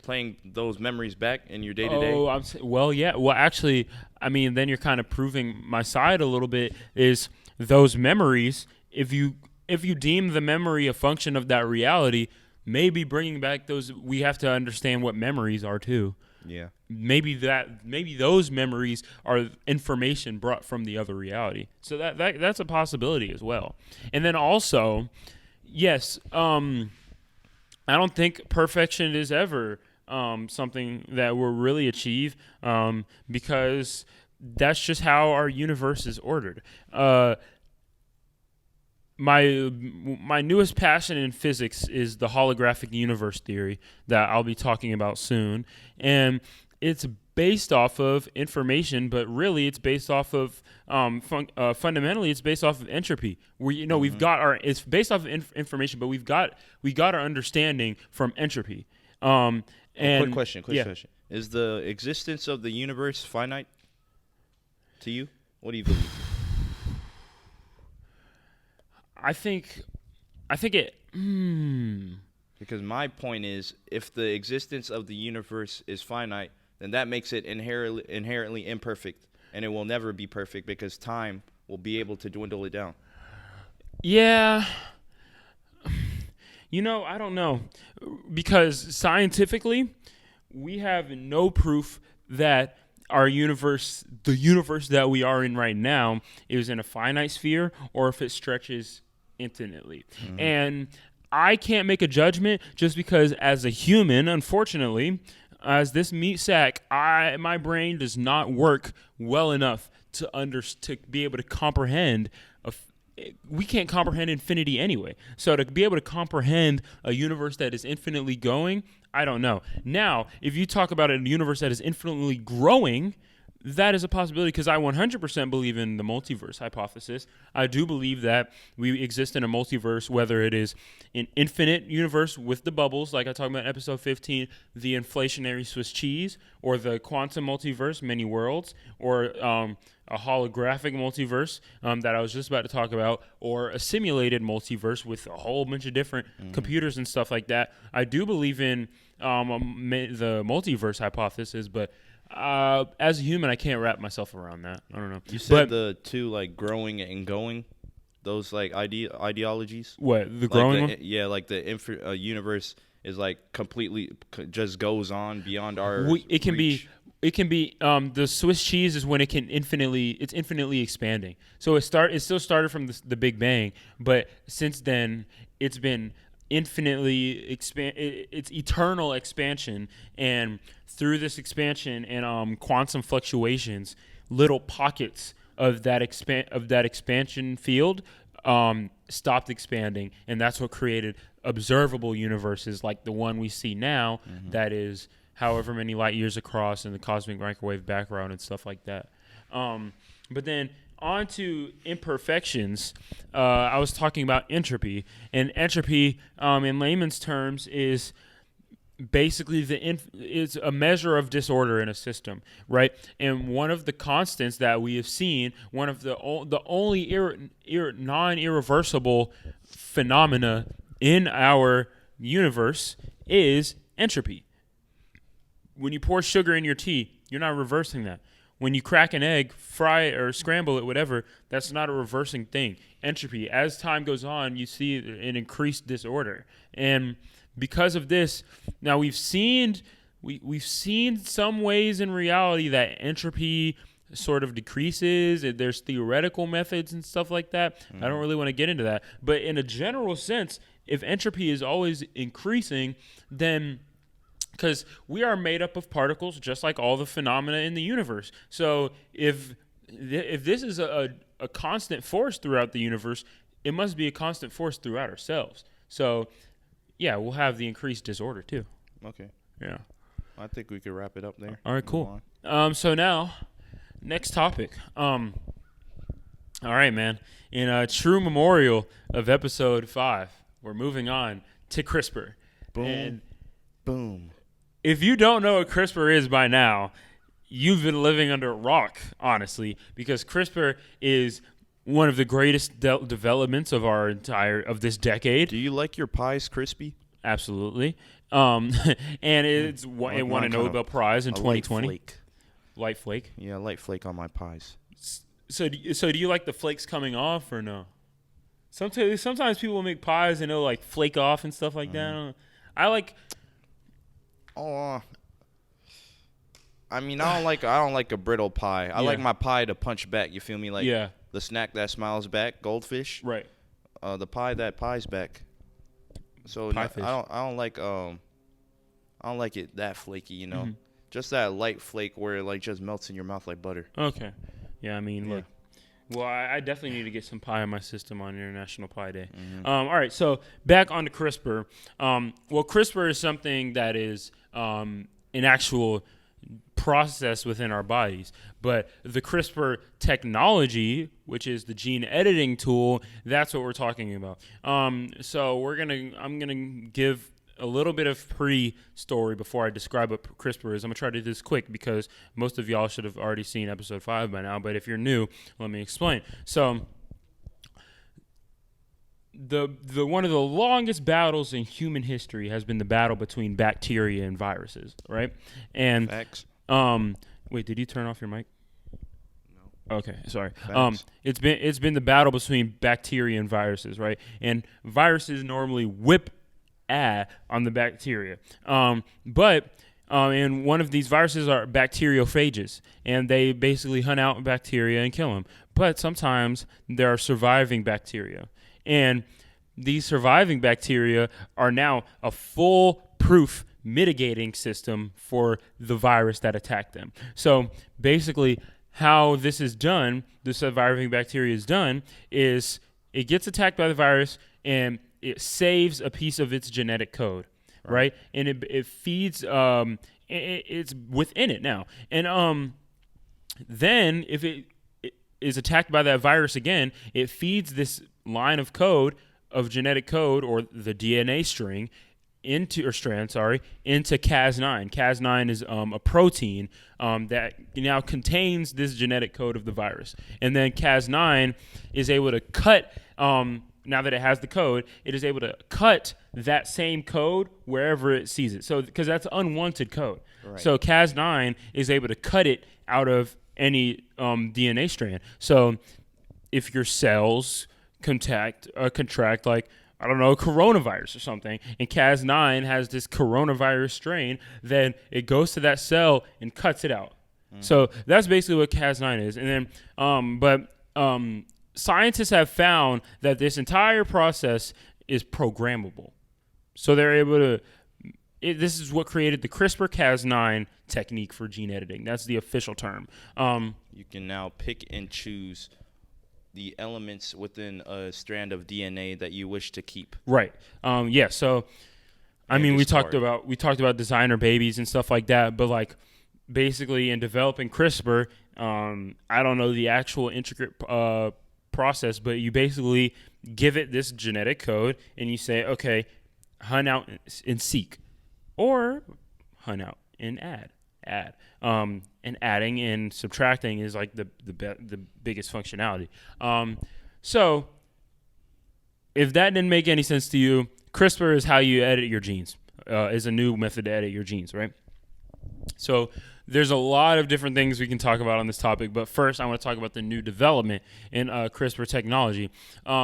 S2: playing those memories back in your day-to-day?
S3: Well, actually, I mean, then you're kind of proving my side a little bit, is those memories, if you deem the memory a function of that reality, maybe bringing back those, we have to understand what memories are too.
S2: Yeah.
S3: Maybe those memories are information brought from the other reality. So that's a possibility as well. And then also, yes, I don't think perfection is ever something that we'll really achieve, because that's just how our universe is ordered. My newest passion in physics is the holographic universe theory that I'll be talking about soon. And it's based off of information, but really it's based off of fundamentally it's based off of entropy. We've got it's based off of information, but we got our understanding from entropy. And
S2: quick question. Is the existence of the universe finite to you? What do you believe?
S3: I think it.
S2: Because my point is, if the existence of the universe is finite, then that makes it inherently imperfect, and it will never be perfect because time will be able to dwindle it down.
S3: Yeah. I don't know. Because scientifically, we have no proof that our universe, the universe that we are in right now, is in a finite sphere or if it stretches infinitely. Mm-hmm. And I can't make a judgment just because as a human, unfortunately, as this meat sack, my brain does not work well enough to be able to comprehend. We can't comprehend infinity anyway. So to be able to comprehend a universe that is infinitely going, I don't know. Now, if you talk about a universe that is infinitely growing, that is a possibility because I 100% believe in the multiverse hypothesis. I do believe that we exist in a multiverse, whether it is an infinite universe with the bubbles, like I talked about in episode 15, the inflationary Swiss cheese, or the quantum multiverse, many worlds, or a holographic multiverse that I was just about to talk about, or a simulated multiverse with a whole bunch of different computers and stuff like that. I do believe in the multiverse hypothesis, but as a human, I can't wrap myself around that. I don't know.
S2: You said the two, like, growing and going, those, like, ideologies?
S3: What, the growing one?
S2: Yeah, like the universe is, like, completely just goes on beyond our
S3: It can
S2: reach.
S3: be the Swiss cheese is when it's infinitely expanding. So it still started from the Big Bang, but since then it's been infinitely it's eternal expansion, and through this expansion and quantum fluctuations, little pockets of that expansion field stopped expanding, and that's what created observable universes like the one we see now, that is however many light years across in the cosmic microwave background and stuff like that. But then on to imperfections. I was talking about entropy, and entropy, in layman's terms, is basically it's a measure of disorder in a system, right? And one of the constants that we have seen, one of the only non-irreversible phenomena in our universe is entropy. When you pour sugar in your tea, you're not reversing that. When you crack an egg, fry or scramble it, whatever, that's not a reversing thing. Entropy, as time goes on, you see an increased disorder. And because of this, now we've seen some ways in reality that entropy sort of decreases. There's theoretical methods and stuff like that. I don't really want to get into that. But in a general sense, if entropy is always increasing, then because we are made up of particles just like all the phenomena in the universe. So if this is a constant force throughout the universe, it must be a constant force throughout ourselves. So, yeah, we'll have the increased disorder too.
S2: Okay.
S3: Yeah.
S2: I think we could wrap it up there.
S3: All right, cool. So now, next topic. All right, man. In a true memorial of episode 5, we're moving on to CRISPR.
S2: Boom.
S3: And
S2: boom.
S3: If you don't know what CRISPR is by now, you've been living under a rock, honestly, because CRISPR is one of the greatest developments of this decade.
S2: Do you like your pies crispy?
S3: Absolutely. And it won a Nobel Prize in 2020. Light flake.
S2: Yeah, light flake on my pies.
S3: So do you like the flakes coming off or no? Sometimes people make pies and they'll like flake off and stuff like that. I like.
S2: Oh, I mean, I don't like a brittle pie. I like my pie to punch back. You feel me? Like the snack that smiles back, goldfish.
S3: Right.
S2: The pie that pies back. So I don't like it that flaky. You know, just that light flake where it like just melts in your mouth like butter.
S3: Okay. Yeah, I mean, look. Well, I definitely need to get some pie in my system on International Pie Day. All right, so back on to CRISPR. Well, CRISPR is something that is an actual processed within our bodies. But the CRISPR technology, which is the gene editing tool, that's what we're talking about. So I'm gonna give a little bit of pre-story before I describe what CRISPR is. I'm gonna try to do this quick because most of y'all should have already seen episode 5 by now. But if you're new, let me explain. So the one of the longest battles in human history has been the battle between bacteria and viruses, right? And
S2: Facts.
S3: Wait, did you turn off your mic?
S2: No.
S3: Okay, sorry.
S2: Facts.
S3: It's been the battle between bacteria and viruses, right? And viruses normally whip on the bacteria. And one of these viruses are bacteriophages, and they basically hunt out bacteria and kill them. But sometimes there are surviving bacteria, and these surviving bacteria are now a foolproof mitigating system for the virus that attacked them. So basically, how this is done, the surviving bacteria is done, is it gets attacked by the virus and it saves a piece of its genetic code, right? And it feeds, it's within it now. And then if it is attacked by that virus again, it feeds this line of code, of genetic code, or the DNA string, into Cas9. Cas9 is a protein that now contains this genetic code of the virus. And then Cas9 is able to cut, now that it has the code, it is able to cut that same code wherever it sees it. So, because that's unwanted code. Right. So Cas9 is able to cut it out of any DNA strand. So if your cells contract like, I don't know, coronavirus or something, and Cas9 has this coronavirus strain, then it goes to that cell and cuts it out. So that's basically what Cas9 is. And then, scientists have found that this entire process is programmable. So they're able to, this is what created the CRISPR-Cas9 technique for gene editing. That's the official term.
S2: You can now pick and choose the elements within a strand of DNA that you wish to keep.
S3: Right. Yeah. So, I mean, we talked about designer babies and stuff like that, but like basically in developing CRISPR, I don't know the actual intricate process, but you basically give it this genetic code and you say, okay, hunt out and seek, or hunt out and add. And adding and subtracting is like the biggest functionality. So if that didn't make any sense to you, CRISPR is how you edit your genes. Is a new method to edit your genes, right? So there's a lot of different things we can talk about on this topic, but first I want to talk about the new development in CRISPR technology.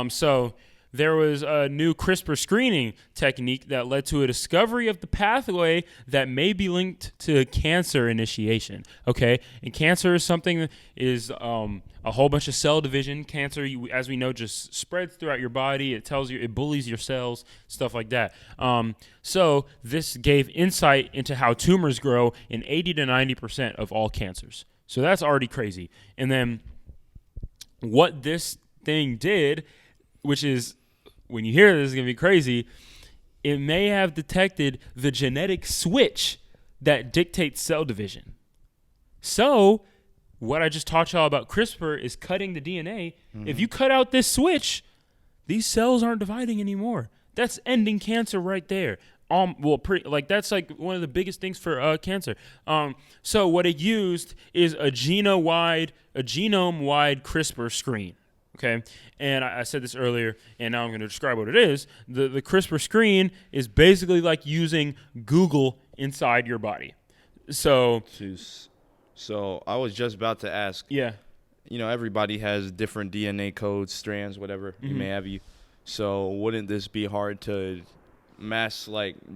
S3: So there was a new CRISPR screening technique that led to a discovery of the pathway that may be linked to cancer initiation. Okay, and cancer is something that is a whole bunch of cell division. Cancer, as we know, just spreads throughout your body. It tells you, it bullies your cells, stuff like that. So this gave insight into how tumors grow in 80 to 90% of all cancers. So that's already crazy. And then what this thing did, which is, when you hear this, it's going to be crazy, it may have detected the genetic switch that dictates cell division. So what I just taught y'all about CRISPR is cutting the DNA. Mm-hmm. If you cut out this switch, these cells aren't dividing anymore. That's ending cancer right there. That's like one of the biggest things for cancer. So what it used is a genome-wide CRISPR screen. Okay, and I said this earlier, and now I'm going to describe what it is. The CRISPR screen is basically like using Google inside your body. So
S2: I was just about to ask.
S3: Yeah.
S2: You know, everybody has different DNA codes, strands, whatever you may have. So wouldn't this be hard to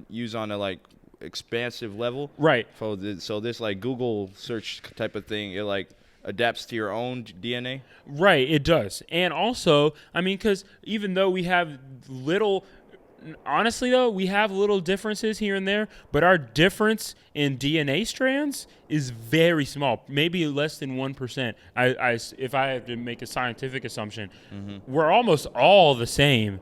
S2: use on a expansive level?
S3: Right.
S2: So this Google search type of thing, it adapts to your own DNA?
S3: Right, it does. And also, I mean, because even though we have little differences here and there, but our difference in DNA strands is very small, maybe less than 1%. If I have to make a scientific assumption, we're almost all the same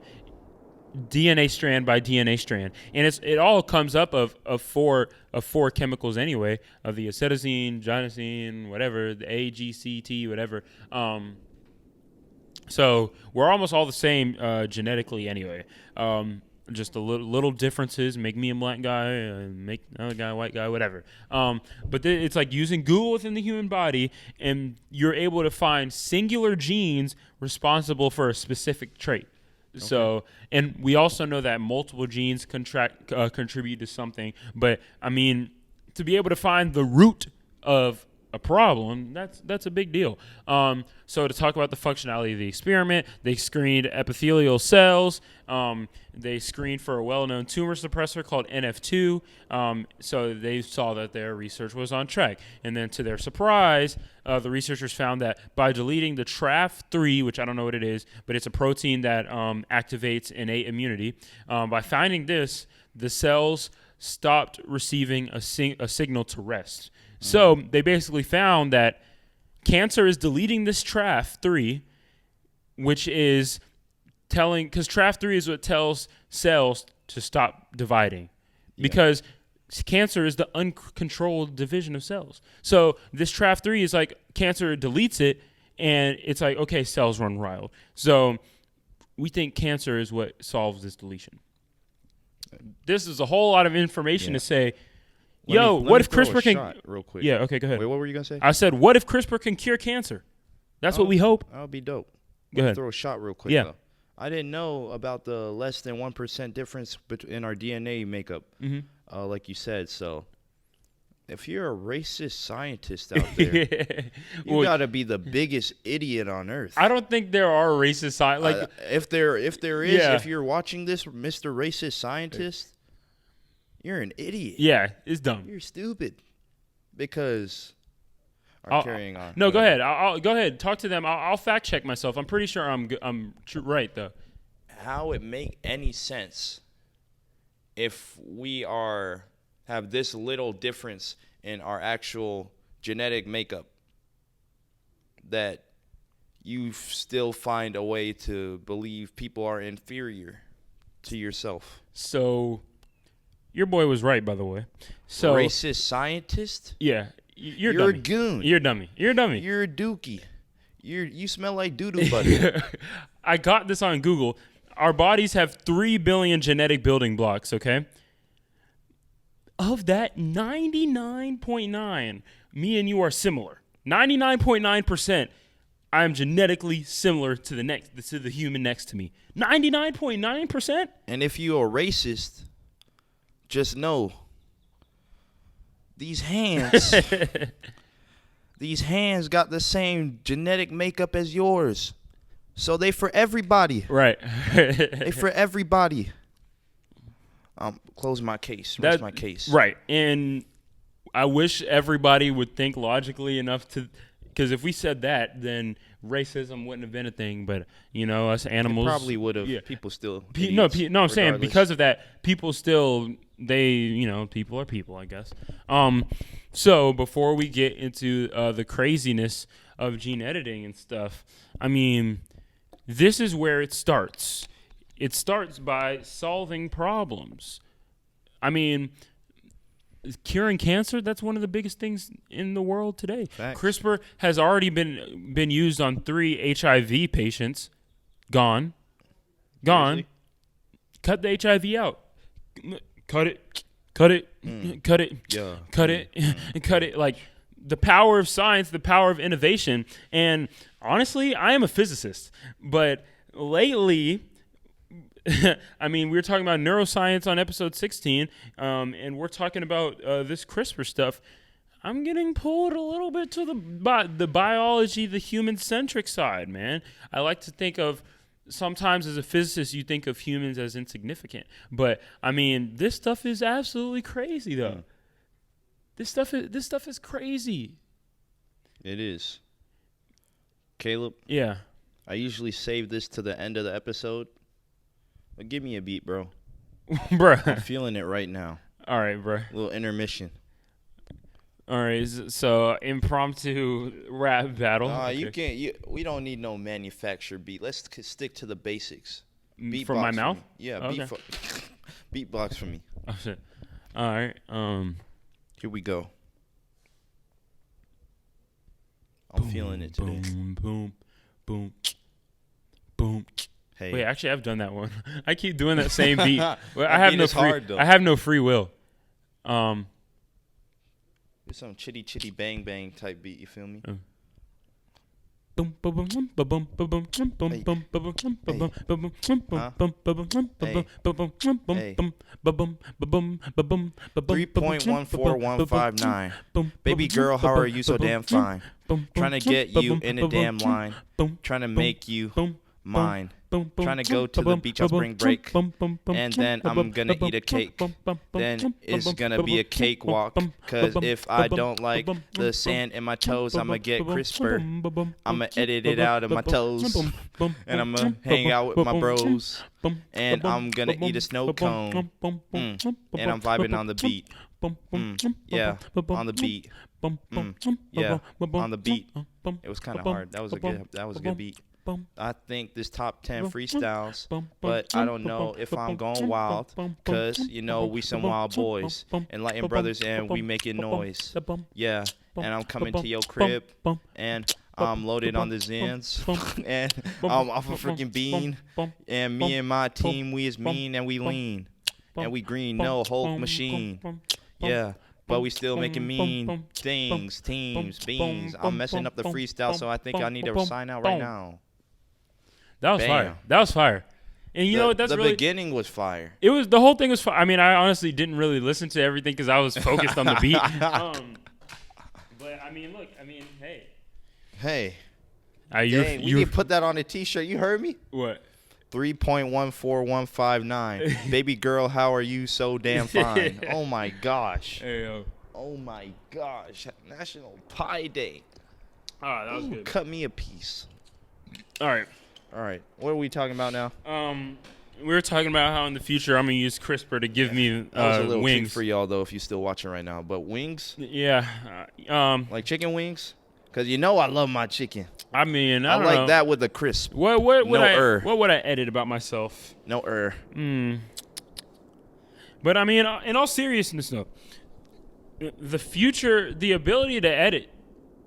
S3: DNA strand by DNA strand, and it all comes up of four chemicals anyway, of the acetylene, gynosine, whatever, the A, G, C, T, whatever. So we're almost all the same genetically anyway. Just a little differences make me a black guy, make another guy a white guy, whatever. But it's like using Google within the human body, and you're able to find singular genes responsible for a specific trait. Okay. So, and we also know that multiple genes contribute to something. But I mean, to be able to find the root of a problem, that's a big deal. So to talk about the functionality of the experiment, they screened epithelial cells. They screened for a well-known tumor suppressor called NF2. So they saw that their research was on track. And then to their surprise, the researchers found that by deleting the TRAF3, which I don't know what it is, but it's a protein that activates innate immunity. By finding this, the cells stopped receiving a signal to rest. So they basically found that cancer is deleting this TRAF3, which is because TRAF3 is what tells cells to stop dividing, because cancer is the uncontrolled division of cells. So this TRAF3 is like cancer deletes it, and it's like, okay, cells run wild. So we think cancer is what solves this deletion. This is a whole lot of information to say, what if CRISPR can?
S2: Real quick.
S3: Yeah, okay, go ahead.
S2: Wait, what were you gonna say?
S3: I said, what if CRISPR can cure cancer? That's what we hope.
S2: That would be dope.
S3: Go ahead.
S2: Throw a shot real quick. Though. I didn't know about the less than 1% difference in our DNA makeup, like you said. So, if you're a racist scientist out there, you gotta be the biggest idiot on earth.
S3: I don't think there are racist scientists.
S2: If there is, if you're watching this, Mr. Racist Scientist. You're an idiot.
S3: Yeah, it's dumb.
S2: You're stupid. Because I'm carrying on.
S3: No, go ahead. I'll go ahead. Talk to them. I'll fact check myself. I'm pretty sure I'm right though.
S2: How it make any sense if we have this little difference in our actual genetic makeup that you still find a way to believe people are inferior to yourself?
S3: So your boy was right, by the way. So
S2: racist scientist?
S3: Yeah,
S2: you're a goon.
S3: You're a dummy. You're a dummy.
S2: You're a dookie. You smell like doo-doo butter.
S3: I got this on Google. Our bodies have 3 billion genetic building blocks. Okay. Of that, 99.9, me and you are similar. 99.9%. I am genetically similar to the human next to me. 99.9%.
S2: And if you are racist, just know these hands got the same genetic makeup as yours. So they for everybody.
S3: Right.
S2: They for everybody. Close my case. Rest my case.
S3: Right. And I wish everybody would think logically enough to, because if we said that, then racism wouldn't have been a thing. But, us animals.
S2: It probably would have. Yeah. People still.
S3: No, I'm saying because of that, people still, people are people, I guess. So before we get into the craziness of gene editing and stuff, I mean, this is where it starts. It starts by solving problems. I mean, curing cancer, that's one of the biggest things in the world today.
S2: Facts.
S3: CRISPR has already been used on 3 HIV patients. Gone. Seriously? Cut the HIV out. Cut it. Cut it.
S2: Yeah.
S3: Cut it. Cut it. Like, the power of science, the power of innovation. And honestly, I am a physicist. But lately, I mean, we were talking about neuroscience on episode 16, and we're talking about this CRISPR stuff. I'm getting pulled a little bit to the biology, the human-centric side, man. I like to think of, sometimes as a physicist, you think of humans as insignificant. But, I mean, this stuff is absolutely crazy, though. This stuff is crazy.
S2: It is. Caleb?
S3: Yeah.
S2: I usually save this to the end of the episode. But give me a beat, bro.
S3: Bruh.
S2: I'm feeling it right now.
S3: All right, bro.
S2: A little intermission.
S3: All right, so impromptu rap battle.
S2: Okay. You can't. We don't need no manufactured beat. Let's stick to the basics.
S3: from my mouth?
S2: Yeah, beatbox for me.
S3: Oh shit. All right.
S2: Here we go. I'm feeling it today.
S3: Boom, boom, boom, boom. Hey. Wait, actually, I've done that one. I keep doing that same beat. I have no free will.
S2: It's some chitty chitty bang bang type beat. You feel me? $3.14159. Baby girl, how are you so damn fine? Trying to get you in a damn line. Trying to make you mine. Trying to go to the beach on spring break. And then I'm going to eat a cake. Then it's going to be a cakewalk. Because if I don't like the sand in my toes, I'm going to get Crispr. I'm going to edit it out of my toes. And I'm going to hang out with my bros. And I'm going to eat a snow cone. And I'm vibing on the beat. Yeah, on the beat. Yeah, on the beat. It was kind of hard. That was a good beat. I think this top 10 freestyles, but I don't know if I'm going wild, cause you know we some wild boys, Enlightened brothers, and we making noise. Yeah, and I'm coming to your crib, and I'm loaded on the Zins, and I'm off a freaking bean, and me and my team, we is mean and we lean, and we green, no Hulk machine. Yeah. But we still making mean things, teams, beans. I'm messing up the freestyle, so I think I need to sign out right now.
S3: That was fire. That was fire. And you know what?
S2: The beginning was fire.
S3: It was, the whole thing was fire. I mean, I honestly didn't really listen to everything because I was focused on the beat. But I mean, look. I mean, hey.
S2: We need to put that on a T-shirt. You heard me?
S3: What?
S2: 3.14159. Baby girl, how are you so damn fine? Oh my gosh.
S3: Hey, yo.
S2: Oh my gosh. National Pie Day.
S3: Oh, that was good.
S2: Cut me a piece.
S3: All right.
S2: What are we talking about now?
S3: We were talking about how in the future I'm gonna use CRISPR to give me
S2: that was a little
S3: wings
S2: for y'all though, if you're still watching right now. But wings?
S3: Yeah.
S2: Like chicken wings? Cause you know I love my chicken.
S3: I mean, I
S2: like
S3: know.
S2: that with the crisp.
S3: What would I edit about myself?
S2: No
S3: But I mean, in all seriousness, though, the future, the ability to edit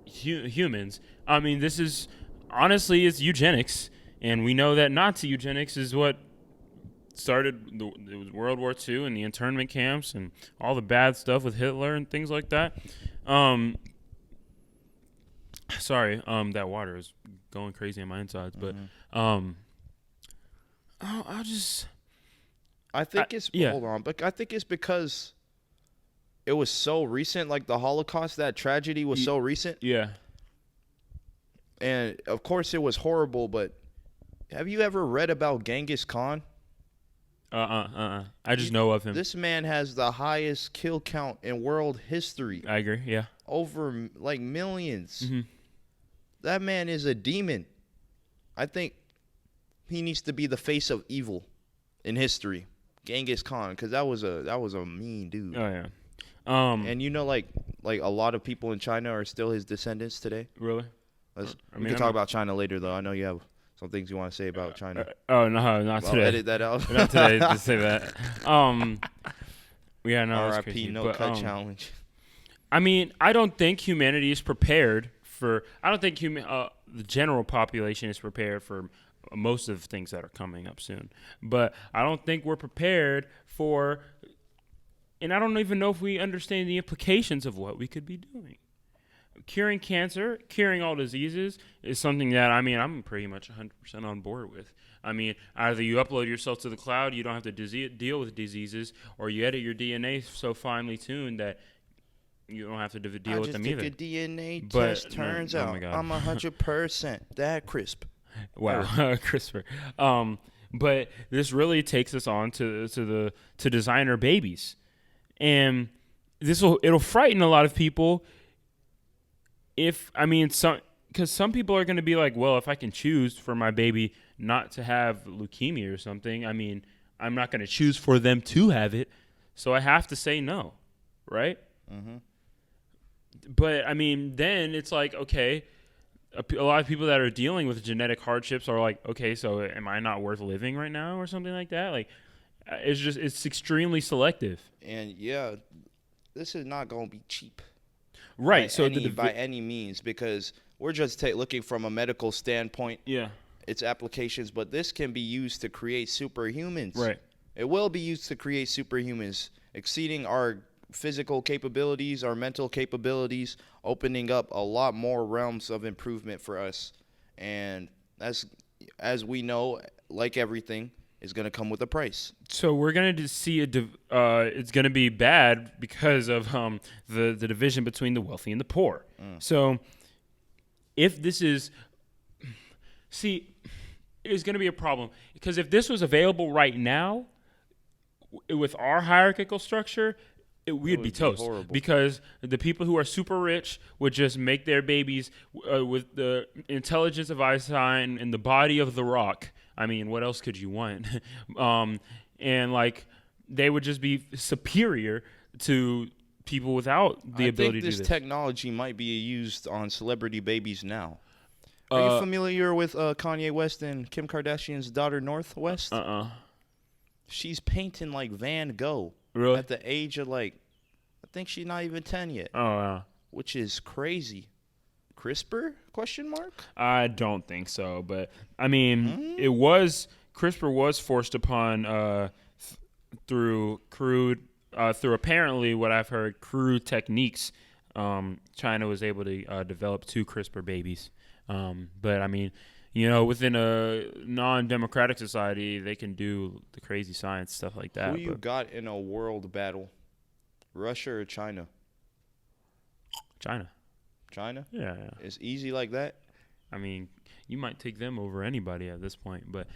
S3: humans. I mean, this is honestly, it's eugenics. And we know that Nazi eugenics is what started it was World War II and the internment camps and all the bad stuff with Hitler and things like that. Sorry, that water is going crazy on my insides, but hold
S2: on, but I think it's because it was so recent, like the Holocaust, that tragedy was so recent.
S3: Yeah.
S2: And of course it was horrible, but have you ever read about Genghis Khan?
S3: I just know of him.
S2: This man has the highest kill count in world history.
S3: I agree, yeah.
S2: Over, like, millions.
S3: Mm-hmm.
S2: That man is a demon. I think he needs to be the face of evil in history. Genghis Khan, because that was a mean dude.
S3: Oh, yeah.
S2: And you know, like a lot of people in China are still his descendants today.
S3: Really?
S2: We can talk about China later, though. I know you have some things you want to say about China.
S3: No, not today.
S2: Edit that out.
S3: Not today to say that. Yeah, no,
S2: R.I.P. No cut challenge.
S3: I mean, I don't think humanity is prepared for. I don't think the general population is prepared for most of the things that are coming up soon. But I don't think we're prepared for. And I don't even know if we understand the implications of what we could be doing. Curing cancer, curing all diseases is something that, I mean, I'm pretty much 100% on board with. I mean, either you upload yourself to the cloud, you don't have to deal with diseases, or you edit your DNA so finely tuned that you don't have to deal with them either.
S2: I just took a DNA test. Turns out I'm 100% that crisp.
S3: Wow, CRISPR. But this really takes us on to designer babies. And it'll frighten a lot of people because some people are going to be like, well, if I can choose for my baby not to have leukemia or something, I mean, I'm not going to choose for them to have it, so I have to say no, right?
S2: Mm-hmm.
S3: But, I mean, then it's like, okay, a lot of people that are dealing with genetic hardships are like, okay, so am I not worth living right now or something like that? Like, it's extremely selective.
S2: And yeah, this is not going to be cheap.
S3: Right.
S2: By any means, because we're just looking from a medical standpoint.
S3: Yeah.
S2: Its applications, but this can be used to create superhumans.
S3: Right.
S2: It will be used to create superhumans, exceeding our physical capabilities, our mental capabilities, opening up a lot more realms of improvement for us. And as we know, like everything, is going to come with a price.
S3: So we're going to see it's going to be bad because of the division between the wealthy and the poor. So if this is it's going to be a problem, because if this was available right now with our hierarchical structure, we'd be toast. Horrible. Because the people who are super rich would just make their babies with the intelligence of Einstein and the body of The Rock. I mean, what else could you want? And like, they would just be superior to people without the ability to do this.
S2: This technology might be used on celebrity babies now. Are you familiar with Kanye West and Kim Kardashian's daughter, North West? She's painting like Van Gogh.
S3: Really?
S2: At the age of I think she's not even 10 yet.
S3: Oh, wow.
S2: Which is crazy. CRISPR? ?
S3: I don't think so, but I mean, CRISPR was forced upon through apparently what I've heard, crude techniques. China was able to develop 2 CRISPR babies. But I mean, within a non-democratic society, they can do the crazy science stuff like that.
S2: Who you got in a world battle? Russia or China?
S3: China. Yeah.
S2: It's easy like that?
S3: I mean, you might take them over anybody at this point. But,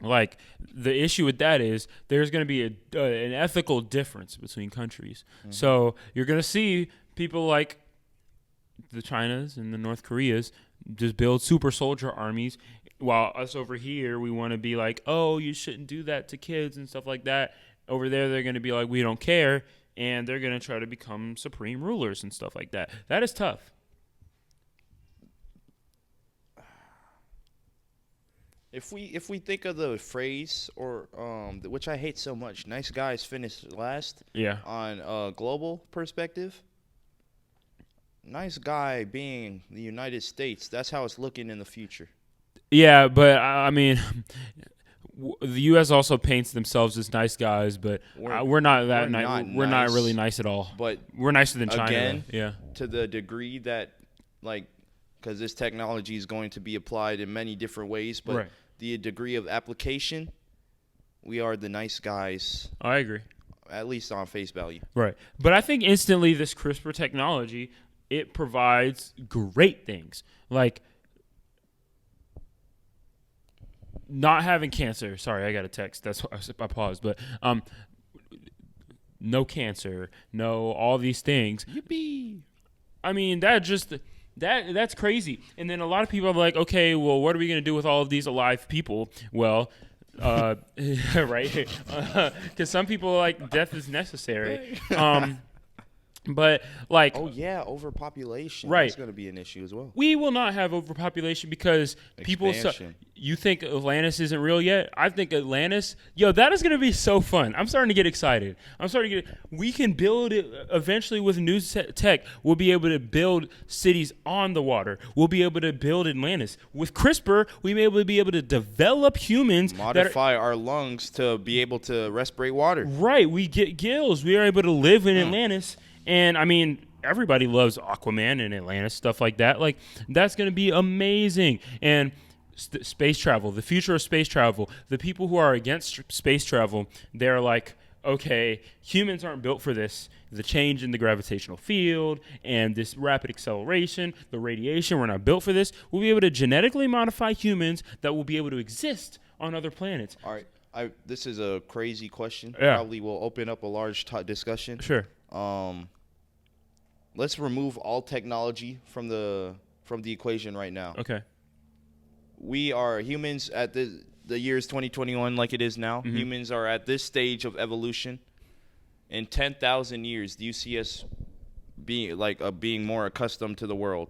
S3: like, the issue with that is there's going to be an ethical difference between countries. Mm-hmm. So you're going to see people like the Chinas and the North Koreas just build super soldier armies, while us over here, we want to be like, oh, you shouldn't do that to kids and stuff like that. Over there, they're going to be like, we don't care, and they're going to try to become supreme rulers and stuff like that. That is tough.
S2: If we think of the phrase, or which I hate so much, nice guys finish last.
S3: Yeah.
S2: On a global perspective, nice guy being the United States, that's how it's looking in the future.
S3: Yeah, but I mean, the U.S. also paints themselves as nice guys, but we're not that nice. We're not really nice at all.
S2: But
S3: we're nicer than China.
S2: Again,
S3: yeah.
S2: To the degree that, because this technology is going to be applied in many different ways, but the degree of application, we are the nice guys.
S3: I agree.
S2: At least on face value.
S3: Right. But I think instantly this CRISPR technology, it provides great things. Like not having cancer. Sorry, I got a text. That's why I paused. But no cancer, no all these things.
S2: Yippee.
S3: I mean, that's crazy. And then a lot of people are like, okay, well, what are we going to do with all of these alive people? Well, right? Because some people are like, death is necessary. But like,
S2: oh yeah, overpopulation.
S3: Right,
S2: that's going to be an issue as well.
S3: We will not have overpopulation because people. You think Atlantis isn't real yet? I think Atlantis. That is going to be so fun. I'm starting to get excited. We can build it eventually with new tech. We'll be able to build cities on the water. We'll be able to build Atlantis with CRISPR. We may be able to develop humans,
S2: modify our lungs to be able to respirate water.
S3: Right. We get gills. We are able to live in Atlantis. And, I mean, everybody loves Aquaman and Atlantis, stuff like that. Like, that's going to be amazing. And space travel, the future of space travel, the people who are against space travel, they're like, okay, humans aren't built for this. The change in the gravitational field and this rapid acceleration, the radiation, we're not built for this. We'll be able to genetically modify humans that will be able to exist on other planets.
S2: All right. This is a crazy question.
S3: Yeah.
S2: Probably will open up a large discussion.
S3: Sure.
S2: Let's remove all technology from the equation right now.
S3: Okay.
S2: We are humans at the year is 2021, like it is now. Mm-hmm. Humans are at this stage of evolution. In 10,000 years, do you see us being more accustomed to the world?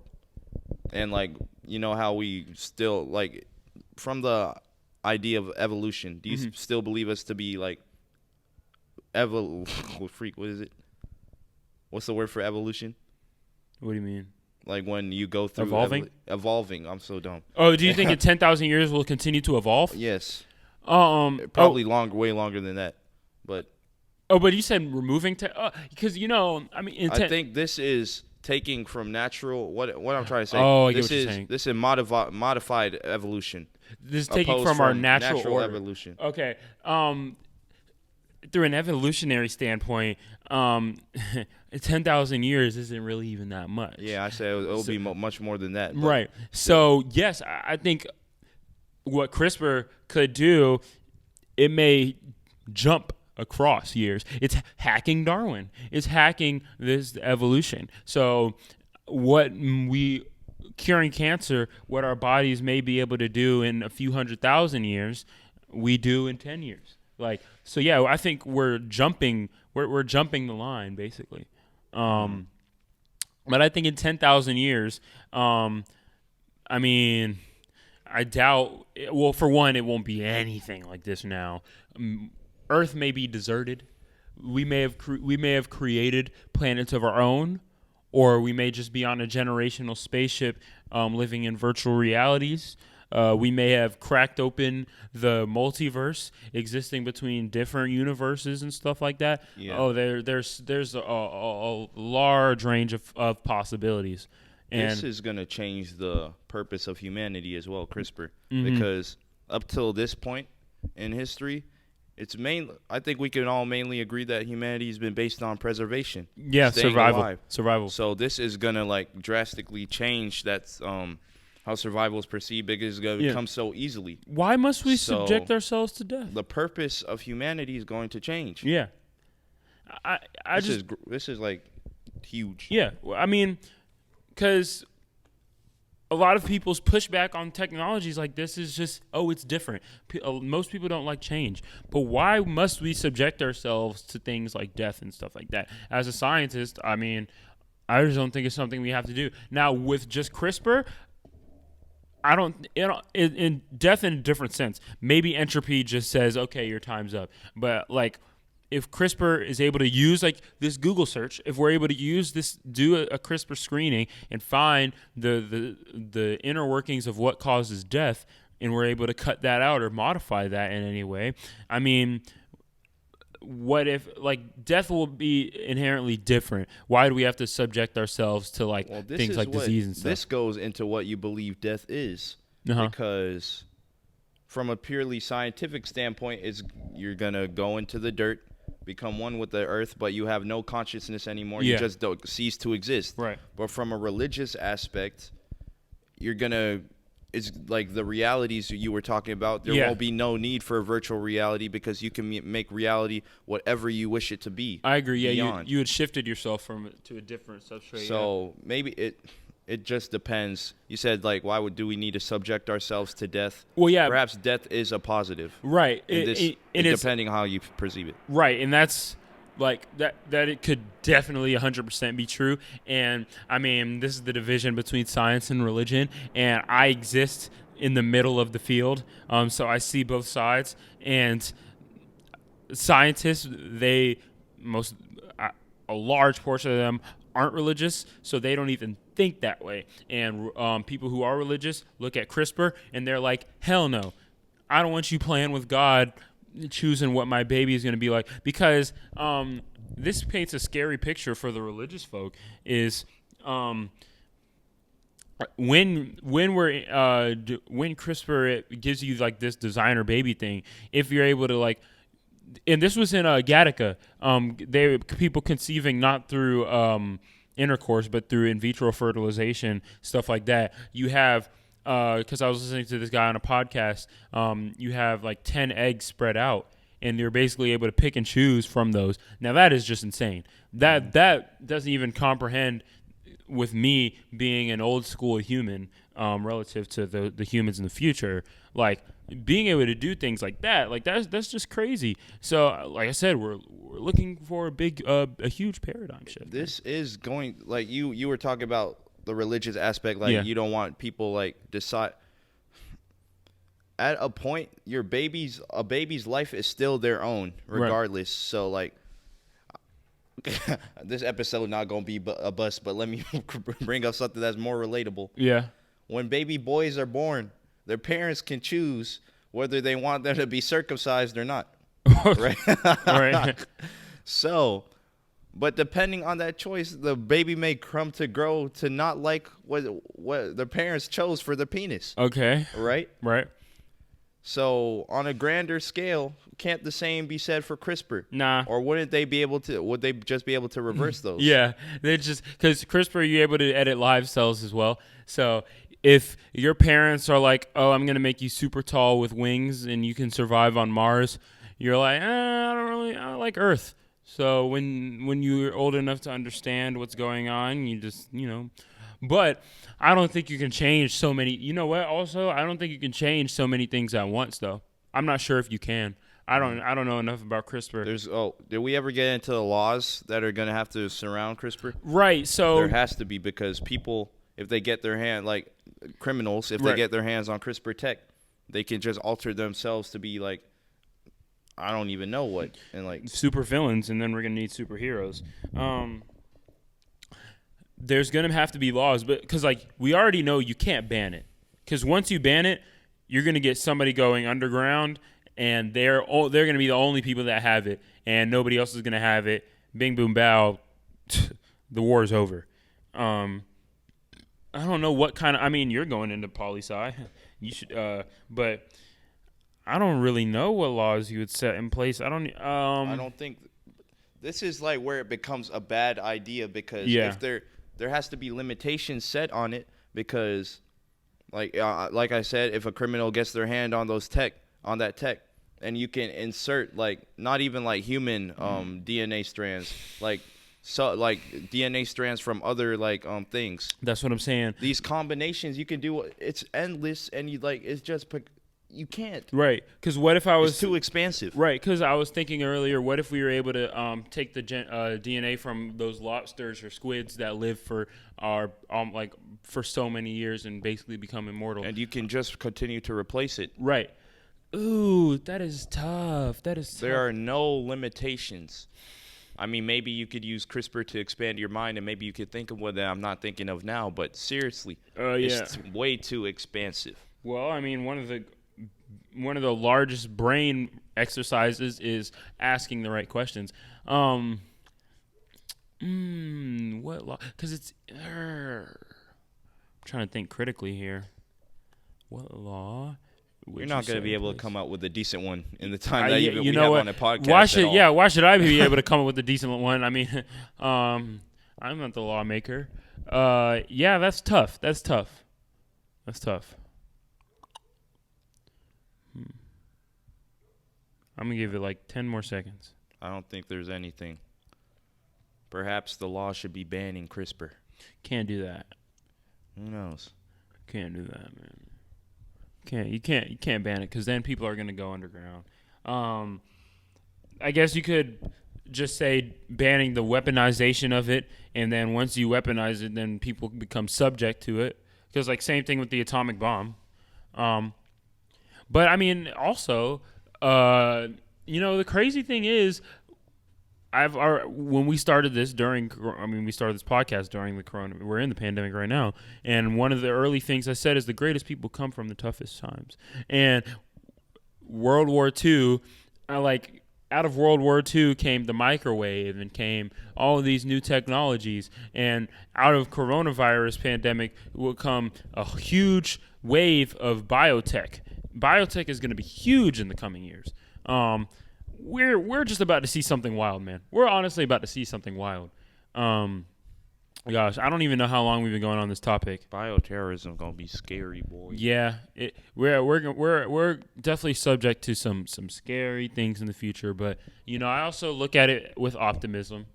S2: And like, you know how we still like from the idea of evolution, do you still believe us to be like what is it? What's the word for evolution?
S3: What do you mean?
S2: Like when you go through evolving. I'm so dumb.
S3: Oh, do you think in 10,000 years we'll continue to evolve?
S2: Yes. Probably way longer than that. But
S3: but you said removing because I mean,
S2: I think this is taking from natural. What I'm trying to say.
S3: Oh, I get what you're saying.
S2: This is modified evolution.
S3: This is taking from our natural order.
S2: Evolution.
S3: Okay. Through an evolutionary standpoint, 10,000 years isn't really even that much.
S2: Yeah, I say it'll be much more than that.
S3: Right. So, yes, I think what CRISPR could do, it may jump across years. It's hacking Darwin. It's hacking this evolution. So, curing cancer, what our bodies may be able to do in a few 100,000 years, we do in 10 years. Like, so yeah, I think we're jumping the line basically. But I think in 10,000 years, I mean, I doubt. Well, for one, it won't be anything like this now. Earth may be deserted. We may have created planets of our own, or we may just be on a generational spaceship, living in virtual realities. We may have cracked open the multiverse, existing between different universes and stuff like that. Yeah. Oh, there's a large range of possibilities. And
S2: this is going to change the purpose of humanity as well, CRISPR, because up till this point in history, I think we can all mainly agree that humanity has been based on preservation.
S3: Yeah, survival.
S2: So this is going to like drastically change how survival is perceived because it's going to come so easily.
S3: Why must we subject ourselves to death?
S2: The purpose of humanity is going to change.
S3: Yeah.
S2: This is like huge.
S3: Yeah. I mean, because a lot of people's pushback on technologies like this is just, it's different. Most people don't like change. But why must we subject ourselves to things like death and stuff like that? As a scientist, I mean, I just don't think it's something we have to do. Now, with just CRISPR, I don't, in death in a different sense. Maybe entropy just says, okay, your time's up. But like, if CRISPR is able to use like this Google search, if we're able to use this, do a CRISPR screening and find the inner workings of what causes death, and we're able to cut that out or modify that in any way, I mean, what if like death will be inherently different? Why do we have to subject ourselves to like things like disease and stuff?
S2: This goes into what you believe death is, because from a purely scientific standpoint, you're gonna go into the dirt, become one with the earth, but you have no consciousness anymore. You just don't cease to exist.
S3: Right.
S2: But from a religious aspect, it's like the realities you were talking about. There won't be no need for a virtual reality because you can make reality whatever you wish it to be.
S3: I agree. Yeah, you had shifted yourself to a different substrate.
S2: So maybe it just depends. You said like, do we need to subject ourselves to death?
S3: Well, yeah.
S2: Perhaps death is a positive.
S3: Right.
S2: Depending how you perceive it.
S3: Right, and that's like that it could definitely 100% be true. And I mean, this is the division between science and religion, and I exist in the middle of the field, so I see both sides. And scientists, a large portion of them aren't religious, so they don't even think that way. And people who are religious look at CRISPR and they're like, hell no, I don't want you playing with God, choosing what my baby is going to be like, because this paints a scary picture for the religious folk. Is when CRISPR it gives you like this designer baby thing, if you're able to like, and this was in Gattaca, people conceiving not through intercourse but through in vitro fertilization, stuff like that. You have because I was listening to this guy on a podcast, you have like 10 eggs spread out, and you're basically able to pick and choose from those. Now that is just insane. That doesn't even comprehend with me being an old school human relative to the humans in the future. Like being able to do things like that, like that's just crazy. So like I said, we're looking for a huge paradigm shift.
S2: This is going, like you were talking about the religious aspect, like you don't want people like decide. At a point, a baby's life is still their own, regardless. Right. So like, this episode not gonna be a bust, but let me bring up something that's more relatable. Yeah. When baby boys are born, their parents can choose whether they want them to be circumcised or not. Right. Right. So, but depending on that choice, the baby may come to grow to not like what the parents chose for the penis. Okay. Right. Right. So on a grander scale, can't the same be said for CRISPR? Nah. Or wouldn't they be able to? Would they just be able to reverse those?
S3: Yeah, they just because CRISPR, you're able to edit live cells as well. So if your parents are like, "Oh, I'm gonna make you super tall with wings and you can survive on Mars," you're like, I like Earth. So when you're old enough to understand what's going on, you just But I don't think you can change so many. You know what? Also, I don't think you can change so many things at once, though. I'm not sure if you can. I don't know enough about CRISPR.
S2: Did we ever get into the laws that are going to have to surround CRISPR?
S3: Right. So
S2: there has to be, because people, if they get their hand, like criminals, if they get their hands on CRISPR tech, they can just alter themselves to be like, I don't even know what, and like
S3: super villains, and then we're gonna need superheroes. There's going to have to be laws, but because like we already know you can't ban it, because once you ban it, you're going to get somebody going underground, and they're going to be the only people that have it, and nobody else is going to have it. Bing, boom, bow, the war is over. I don't know what kind of. I mean, you're going into poli-sci, you should, but I don't really know what laws you would set in place. I
S2: don't think this is like where it becomes a bad idea, because if there has to be limitations set on it, because, like I said, if a criminal gets their hand on that tech, and you can insert like not even like human DNA strands, like DNA strands from other like things.
S3: That's what I'm saying.
S2: These combinations you can do, it's endless, and it's just. You can't.
S3: Right. Because what if I was...
S2: It's too expansive.
S3: Right. Because I was thinking earlier, what if we were able to take the DNA from those lobsters or squids that live for for so many years and basically become immortal?
S2: And you can just continue to replace it.
S3: Right. Ooh, that is tough.
S2: There are no limitations. I mean, maybe you could use CRISPR to expand your mind, and maybe you could think of what I'm not thinking of now, but seriously, it's way too expansive.
S3: Well, I mean, one of the largest brain exercises is asking the right questions. What law? Because it's I'm trying to think critically here. What law?
S2: You're not going to be able to come up with a decent one in the time that we have on a podcast.
S3: Why should I be able to come up with a decent one? I mean, I'm not the lawmaker. That's tough. That's tough. I'm going to give it like 10 more seconds.
S2: I don't think there's anything. Perhaps the law should be banning CRISPR.
S3: Can't do that.
S2: Who knows?
S3: Can't do that, man. You can't ban it, because then people are going to go underground. I guess you could just say banning the weaponization of it, and then once you weaponize it, then people become subject to it. Because like same thing with the atomic bomb. But I mean, also, the crazy thing is, when we started this we started this podcast during the corona. We're in the pandemic right now, and one of the early things I said is the greatest people come from the toughest times. And World War II, out of World War II came the microwave and came all of these new technologies, and out of coronavirus pandemic will come a huge wave of biotech. Biotech is going to be huge in the coming years. We're just about to see something wild, man. We're honestly about to see something wild. Gosh, I don't even know how long we've been going on this topic.
S2: Bioterrorism gonna be scary, boy.
S3: Yeah, we're definitely subject to some scary things in the future, but I also look at it with optimism.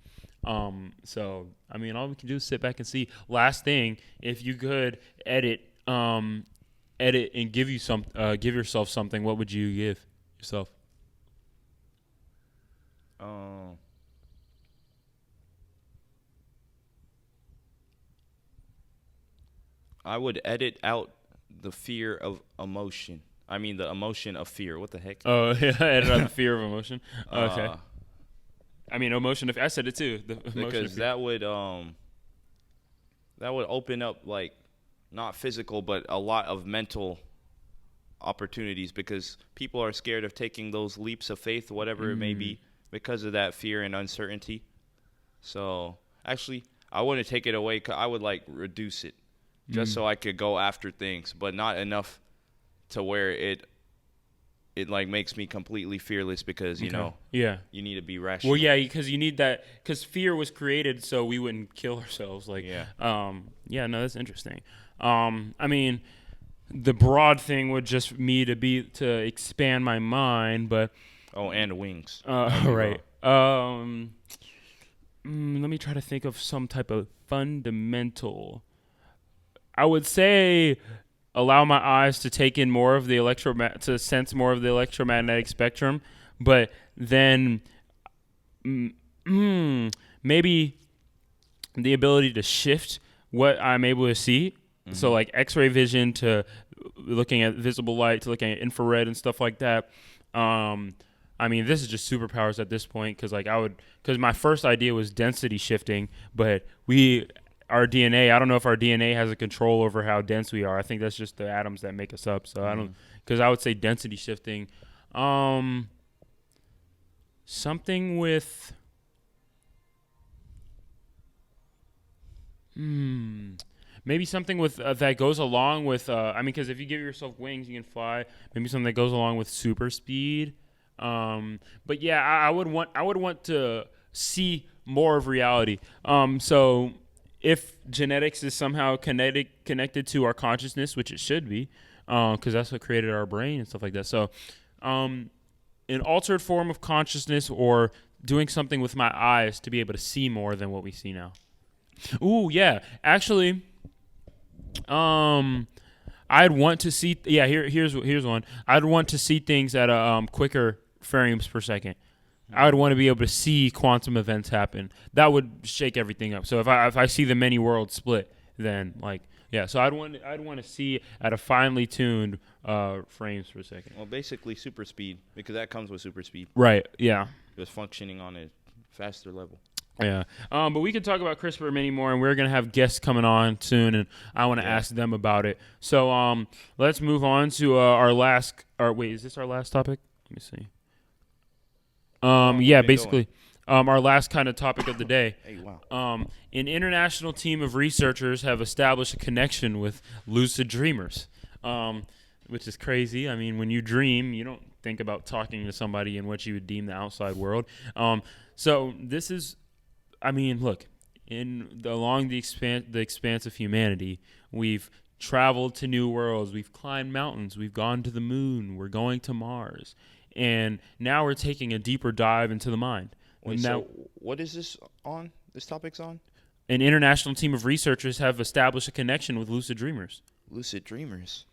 S3: So I mean, all we can do is sit back and see. Last thing, if you could edit and give yourself something, what would you give yourself?
S2: I would edit out the fear of emotion. I mean, the emotion of fear. What the heck?
S3: Oh, yeah, edit out the fear of emotion. Okay. I mean, emotion. I said it too. The emotion
S2: because that would open up, like, not physical, but a lot of mental opportunities, because people are scared of taking those leaps of faith, whatever it may be, because of that fear and uncertainty. So actually, I wouldn't take it away. I would, like, reduce it just so I could go after things, but not enough to where it like makes me completely fearless, because you know, you need to be rational.
S3: Well, yeah, because you need that, because fear was created so we wouldn't kill ourselves. Like, no, that's interesting. I mean, the broad thing would just to expand my mind, but
S2: and wings.
S3: Right. Let me try to think of some type of fundamental. I would say allow my eyes to take in more of the to sense more of the electromagnetic spectrum, but then maybe the ability to shift what I'm able to see. Mm-hmm. So like X-ray vision to looking at visible light to looking at infrared and stuff like that. I mean, this is just superpowers at this point, because my first idea was density shifting, but our DNA, I don't know if our DNA has a control over how dense we are. I think that's just the atoms that make us up. So because I would say density shifting. Something with, maybe something with that goes along with, because if you give yourself wings, you can fly. Maybe something that goes along with super speed. But yeah, I would want to see more of reality. So if genetics is somehow connected to our consciousness, which it should be, because that's what created our brain and stuff like that. So, an altered form of consciousness, or doing something with my eyes to be able to see more than what we see now. Ooh, yeah. Actually, I'd want to see. Yeah, here's one. I'd want to see things at a quicker frames per second. I would want to be able to see quantum events happen. That would shake everything up. So if I see the many worlds split, then so I'd want to see at a finely tuned frames per second.
S2: Well, basically super speed, because that comes with super speed.
S3: Right. Yeah.
S2: Just functioning on a faster level.
S3: Yeah. But we could talk about CRISPR many more, and we're gonna have guests coming on soon, and I want to ask them about it. So let's move on to our last. Is this our last topic? Let me see. Basically, our last kind of topic of the day.
S2: Hey, wow.
S3: An international team of researchers have established a connection with lucid dreamers, which is crazy. I mean, when you dream, you don't think about talking to somebody in what you would deem the outside world. So this is, look, along the expanse of humanity, we've traveled to new worlds, we've climbed mountains, we've gone to the moon, we're going to Mars. And now we're taking a deeper dive into the mind.
S2: Wait, so what is this on? This topic's on?
S3: An international team of researchers have established a connection with lucid dreamers.
S2: Lucid dreamers.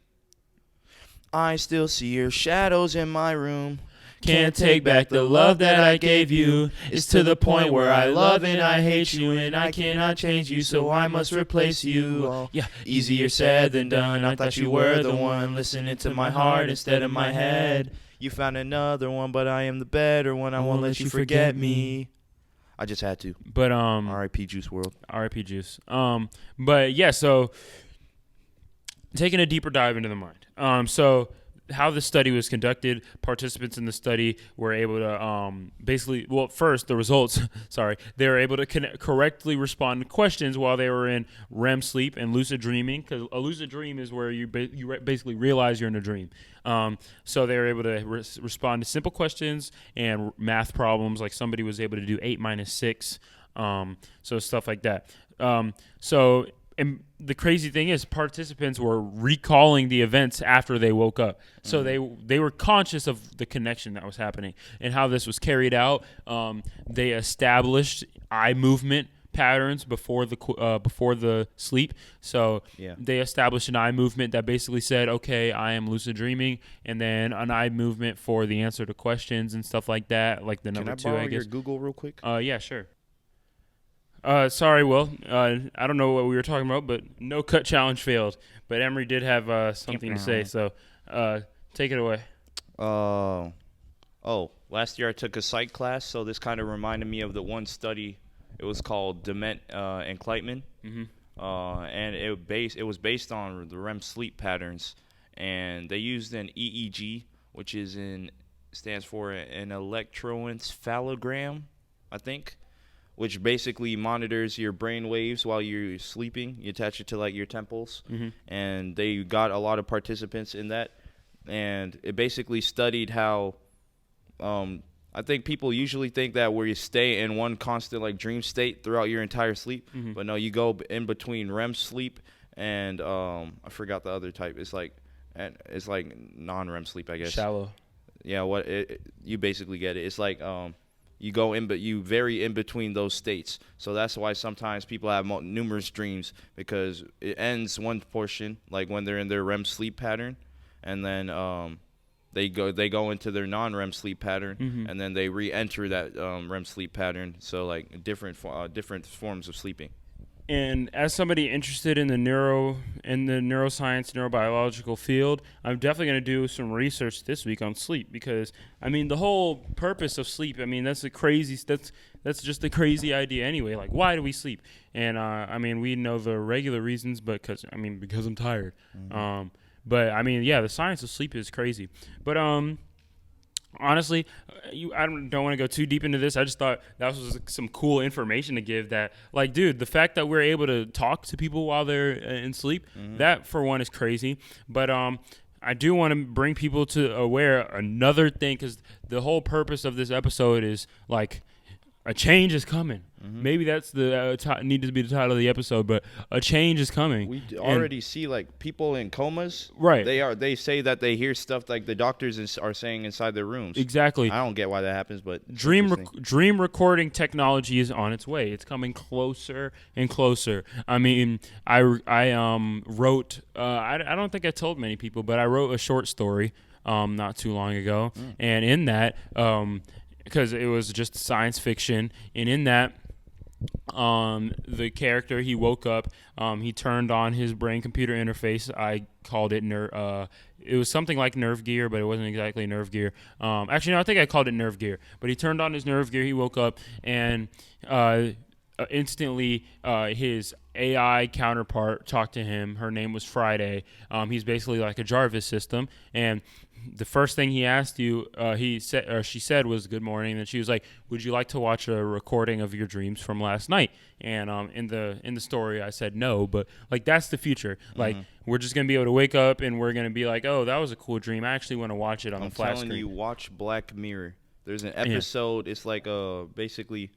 S2: I still see your shadows in my room.
S3: Can't take back the love that I gave you. It's to the point where I love and I hate you, and I cannot change you, so I must replace you. Yeah,
S2: easier said than done. I thought you were the one, listening to my heart instead of my head. You found another one, but I am the better one. I won't let you forget me. I just had to.
S3: But
S2: R.I.P. Juice WRLD.
S3: R.I.P. Juice. But yeah, so taking a deeper dive into the mind. So how the study was conducted, participants in the study were able to first, the results, they were able to correctly respond to questions while they were in REM sleep and lucid dreaming, because a lucid dream is where you basically realize you're in a dream. So they were able to respond to simple questions and math problems, like somebody was able to do 8 minus 6, so stuff like that. And the crazy thing is, participants were recalling the events after they woke up. So they were conscious of the connection that was happening and how this was carried out. They established eye movement patterns before the sleep. So they established an eye movement that basically said, okay, I am lucid dreaming, and then an eye movement for the answer to questions and stuff like that, like the number 2, I guess.
S2: Can I borrow your Google real quick?
S3: Yeah, sure. Sorry, Will. I don't know what we were talking about, but no cut challenge failed. But Emery did have something to say, so take it away.
S2: Last year I took a psych class, so this kind of reminded me of the one study. It was called Enlightened, and it was based on the REM sleep patterns, and they used an EEG, which stands for an electroencephalogram, I think, which basically monitors your brain waves while you're sleeping. You attach it to like your temples, and they got a lot of participants in that, and it basically studied how. I think people usually think that where you stay in one constant like dream state throughout your entire sleep, but no, you go in between REM sleep and I forgot the other type. It's like non-REM sleep, I guess.
S3: Shallow.
S2: Yeah, you basically get it. It's like you go in, but you vary in between those states. So that's why sometimes people have numerous dreams, because it ends one portion like when they're in their REM sleep pattern, and then they go into their non-REM sleep pattern, and then they re-enter that REM sleep pattern. So like different forms of sleeping.
S3: And as somebody interested in the neuroscience, neurobiological field, I'm definitely going to do some research this week on sleep, because I mean the whole purpose of sleep. I mean that's just a crazy idea anyway. Like, why do we sleep? And I mean we know the regular reasons, but because I'm tired. But I mean, yeah, the science of sleep is crazy. But honestly, I don't want to go too deep into this. I just thought that was some cool information to give. That, like, dude, the fact that we're able to talk to people while they're in sleep, that for one is crazy. But I do want to bring people to aware another thing, because the whole purpose of this episode is like a change is coming. Maybe that's the need to be the title of the episode, but a change is coming.
S2: We already see like people in comas.
S3: Right.
S2: They say that they hear stuff like the doctors are saying inside their rooms.
S3: Exactly.
S2: I don't get why that happens, but
S3: dream recording technology is on its way. It's coming closer and closer. I mean, I wrote. I don't think I told many people, but I wrote a short story not too long ago, and in that because it was just science fiction, and in that. The character, he woke up, he turned on his brain computer interface. I called it it was something like Nerve Gear, but it wasn't exactly Nerve Gear. Actually, no, I think I called it Nerve Gear. But he turned on his Nerve Gear, he woke up, and instantly his AI counterpart talked to him. Her name was Friday. He's basically like a Jarvis system, and the first thing he asked you, she said was good morning. And she was like, would you like to watch a recording of your dreams from last night? And in the story, I said no, but like that's the future. Like we're just gonna be able to wake up and we're gonna be like, oh, that was a cool dream. I actually want to watch it on the flat screen.
S2: I'm telling you, watch Black Mirror. There's an episode. Yeah. It's like basically,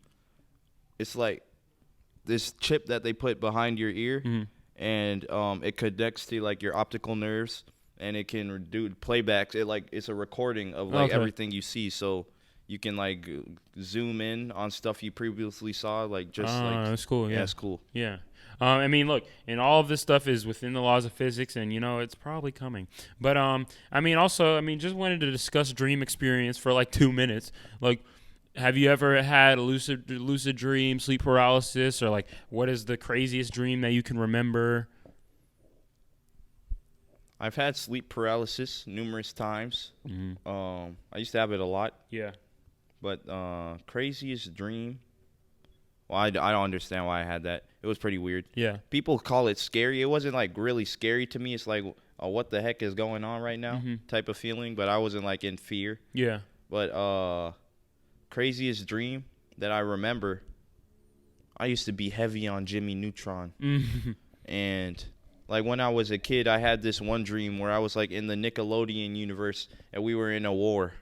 S2: it's like this chip that they put behind your ear, and it connects to like your optical nerves. And it can do playbacks. It's a recording of like everything you see, so you can like zoom in on stuff you previously saw. Like
S3: that's cool. Yeah,
S2: that's cool.
S3: Yeah. I mean, look, and all of this stuff is within the laws of physics, and it's probably coming. But I mean, also, just wanted to discuss dream experience for like 2 minutes. Like, have you ever had a lucid dream, sleep paralysis, or like what is the craziest dream that you can remember?
S2: I've had sleep paralysis numerous times. I used to have it a lot.
S3: Yeah.
S2: But craziest dream, well, I don't understand why I had that. It was pretty weird.
S3: Yeah.
S2: People call it scary. It wasn't like really scary to me. It's like, what the heck is going on right now type of feeling. But I wasn't like in fear.
S3: Yeah.
S2: But craziest dream that I remember, I used to be heavy on Jimmy Neutron. And like when I was a kid, I had this one dream where I was like in the Nickelodeon universe and we were in a war.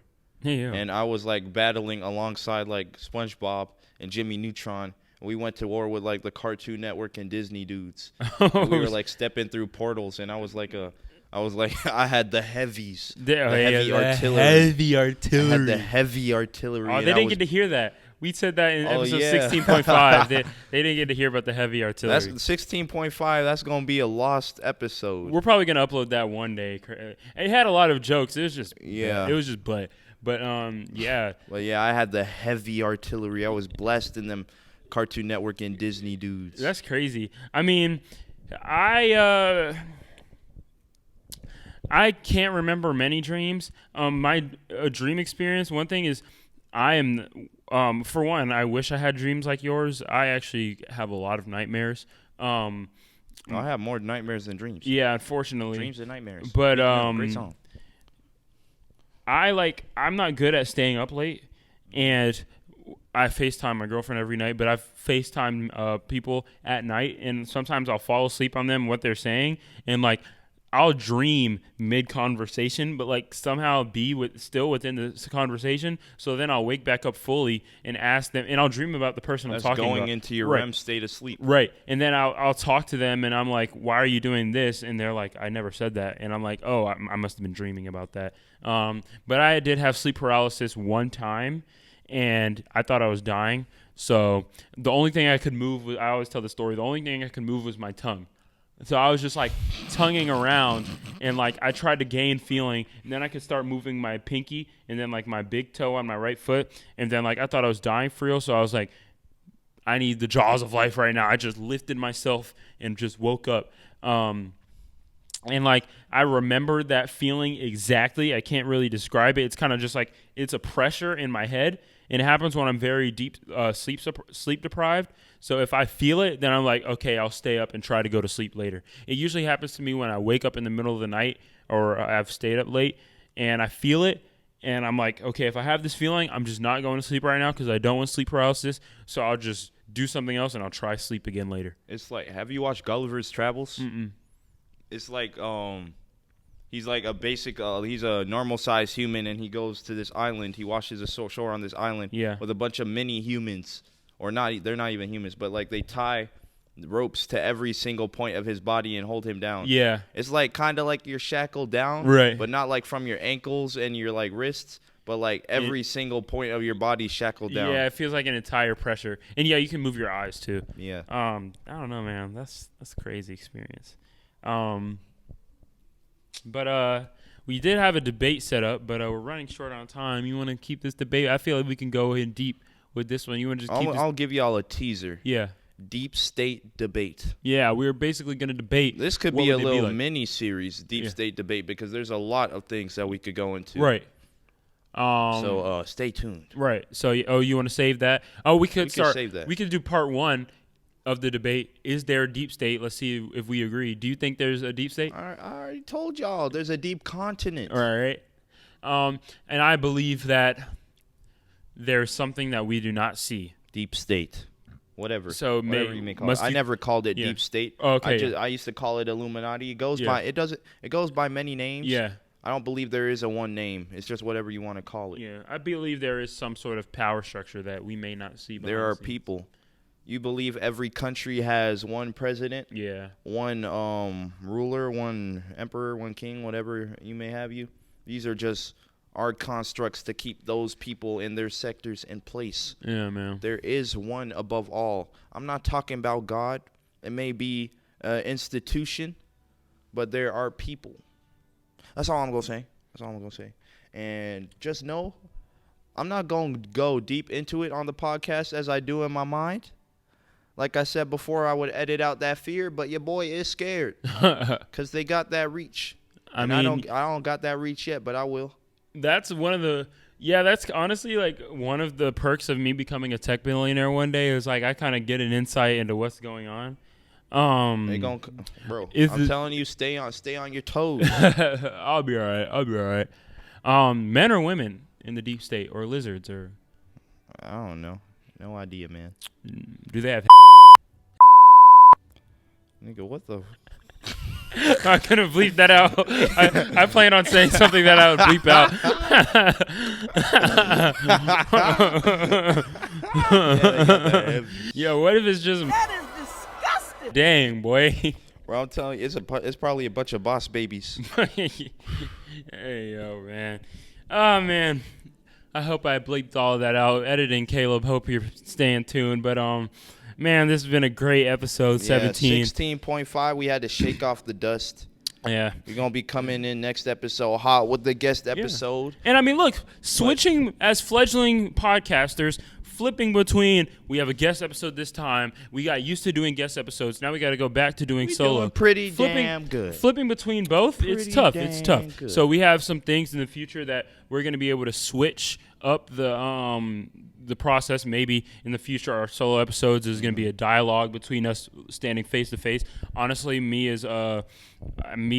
S3: Yeah.
S2: And I was like battling alongside like SpongeBob and Jimmy Neutron. We went to war with like the Cartoon Network and Disney dudes. And we were like stepping through portals, and I had the heavies. Heavy artillery.
S3: Heavy artillery.
S2: I had the heavy artillery.
S3: Oh, they didn't get to hear that. We said that in episode 16.5. They didn't get to hear about the heavy artillery.
S2: That's 16.5. That's going to be a lost episode.
S3: We're probably going to upload that one day. It had a lot of jokes. It was just But yeah.
S2: Well, yeah, I had the heavy artillery. I was blessed in them Cartoon Network and Disney dudes.
S3: That's crazy. I mean, I can't remember many dreams. My dream experience, one thing is I am, for one, I wish I had dreams like yours. I actually have a lot of nightmares. I
S2: have more nightmares than dreams.
S3: Yeah, unfortunately.
S2: Dreams and nightmares.
S3: But
S2: great song.
S3: I'm not good at staying up late, and I FaceTime my girlfriend every night, but I've FaceTime people at night, and sometimes I'll fall asleep on them, what they're saying, and like I'll dream mid-conversation, but like somehow be still within the conversation. So then I'll wake back up fully and ask them, and I'll dream about the person I'm talking about.
S2: Going into your REM state of sleep.
S3: Right. And then I'll talk to them, and I'm like, why are you doing this? And they're like, I never said that. And I'm like, oh, I must have been dreaming about that. But I did have sleep paralysis one time, and I thought I was dying. So the only thing I could move, I always tell the story, the only thing I could move was my tongue. So I was just like tonguing around, and like I tried to gain feeling, and then I could start moving my pinky and then like my big toe on my right foot, and then like I thought I was dying for real, so I was like, I need the jaws of life right now. I just lifted myself and just woke up. And like I remember that feeling exactly. I can't really describe it. It's kind of just like it's a pressure in my head, and it happens when I'm very deep sleep deprived. So if I feel it, then I'm like, okay, I'll stay up and try to go to sleep later. It usually happens to me when I wake up in the middle of the night or I've stayed up late and I feel it, and I'm like, okay, if I have this feeling, I'm just not going to sleep right now because I don't want sleep paralysis. So I'll just do something else and I'll try sleep again later.
S2: It's like, have you watched Gulliver's Travels?
S3: Mm-mm.
S2: It's like he's like a basic he's a normal sized human, and he goes to this island. He washes ashore on this island with a bunch of mini humans. Or not, they're not even humans, but like they tie ropes to every single point of his body and hold him down.
S3: Yeah.
S2: It's like kind of like you're shackled down,
S3: right? But
S2: not like from your ankles and your like wrists, but like every single point of your body shackled down.
S3: Yeah, it feels like an entire pressure. And yeah, you can move your eyes too.
S2: Yeah.
S3: I don't know, man. That's a crazy experience. But we did have a debate set up, but we're running short on time. You want to keep this debate? I feel like we can go in deep with this one. You want to just keep this?
S2: I'll give y'all a teaser.
S3: Yeah.
S2: Deep state debate.
S3: Yeah, we're basically going to debate.
S2: This could be a little mini series, deep state debate, because there's a lot of things that we could go into.
S3: Right.
S2: So stay tuned.
S3: Right. So you want to save that? Oh, we could
S2: save that.
S3: We could do part 1 of the debate. Is there a deep state? Let's see if we agree. Do you think there's a deep state?
S2: I already told y'all there's a deep continent.
S3: All right. And I believe that there's something that we do not see.
S2: Deep state. Whatever.
S3: So
S2: whatever you may call it. I never called it deep state.
S3: Okay.
S2: I used to call it Illuminati. It goes by many names.
S3: Yeah.
S2: I don't believe there is a one name. It's just whatever you want to call it.
S3: Yeah. I believe there is some sort of power structure that we may not see.
S2: There are people. You believe every country has one president?
S3: Yeah.
S2: One ruler, one emperor, one king, whatever you may have you. These are just our constructs to keep those people in their sectors in place.
S3: Yeah, man.
S2: There is one above all. I'm not talking about God. It may be an institution, but there are people. That's all I'm going to say. And just know, I'm not going to go deep into it on the podcast as I do in my mind. Like I said before, I would edit out that fear, but your boy is scared because they got that reach. I don't got that reach yet, but I will.
S3: That's that's honestly like one of the perks of me becoming a tech billionaire one day is like I kind of get an insight into what's going on.
S2: I'm telling you, stay on your toes.
S3: I'll be all right. Men or women in the deep state, or lizards, or
S2: I don't know. No idea, man.
S3: Do they have?
S2: Nigga, what the?
S3: I couldn't bleep that out. I plan on saying something that I would bleep out. Yeah, what if it's just?
S1: That is disgusting.
S3: Dang, boy.
S2: Well, I'm telling you, it's probably a bunch of boss babies.
S3: Hey, yo, man. Oh, man. I hope I bleeped all of that out. Editing, Caleb. Hope you're staying tuned. But man, this has been a great episode. 17.
S2: 16.5. We had to shake off the dust.
S3: Yeah.
S2: We're going to be coming in next episode hot with the guest episode.
S3: And I mean, look, switching as fledgling podcasters flipping between, we have a guest episode this time. We got used to doing guest episodes. Now we got to go back to doing solo.
S2: Doing pretty damn good.
S3: Flipping between both, it's tough. It's tough.
S2: Good.
S3: So we have some things in the future that we're going to be able to switch up the process. Maybe in the future, our solo episodes is going to be a dialogue between us standing face to face. Honestly, me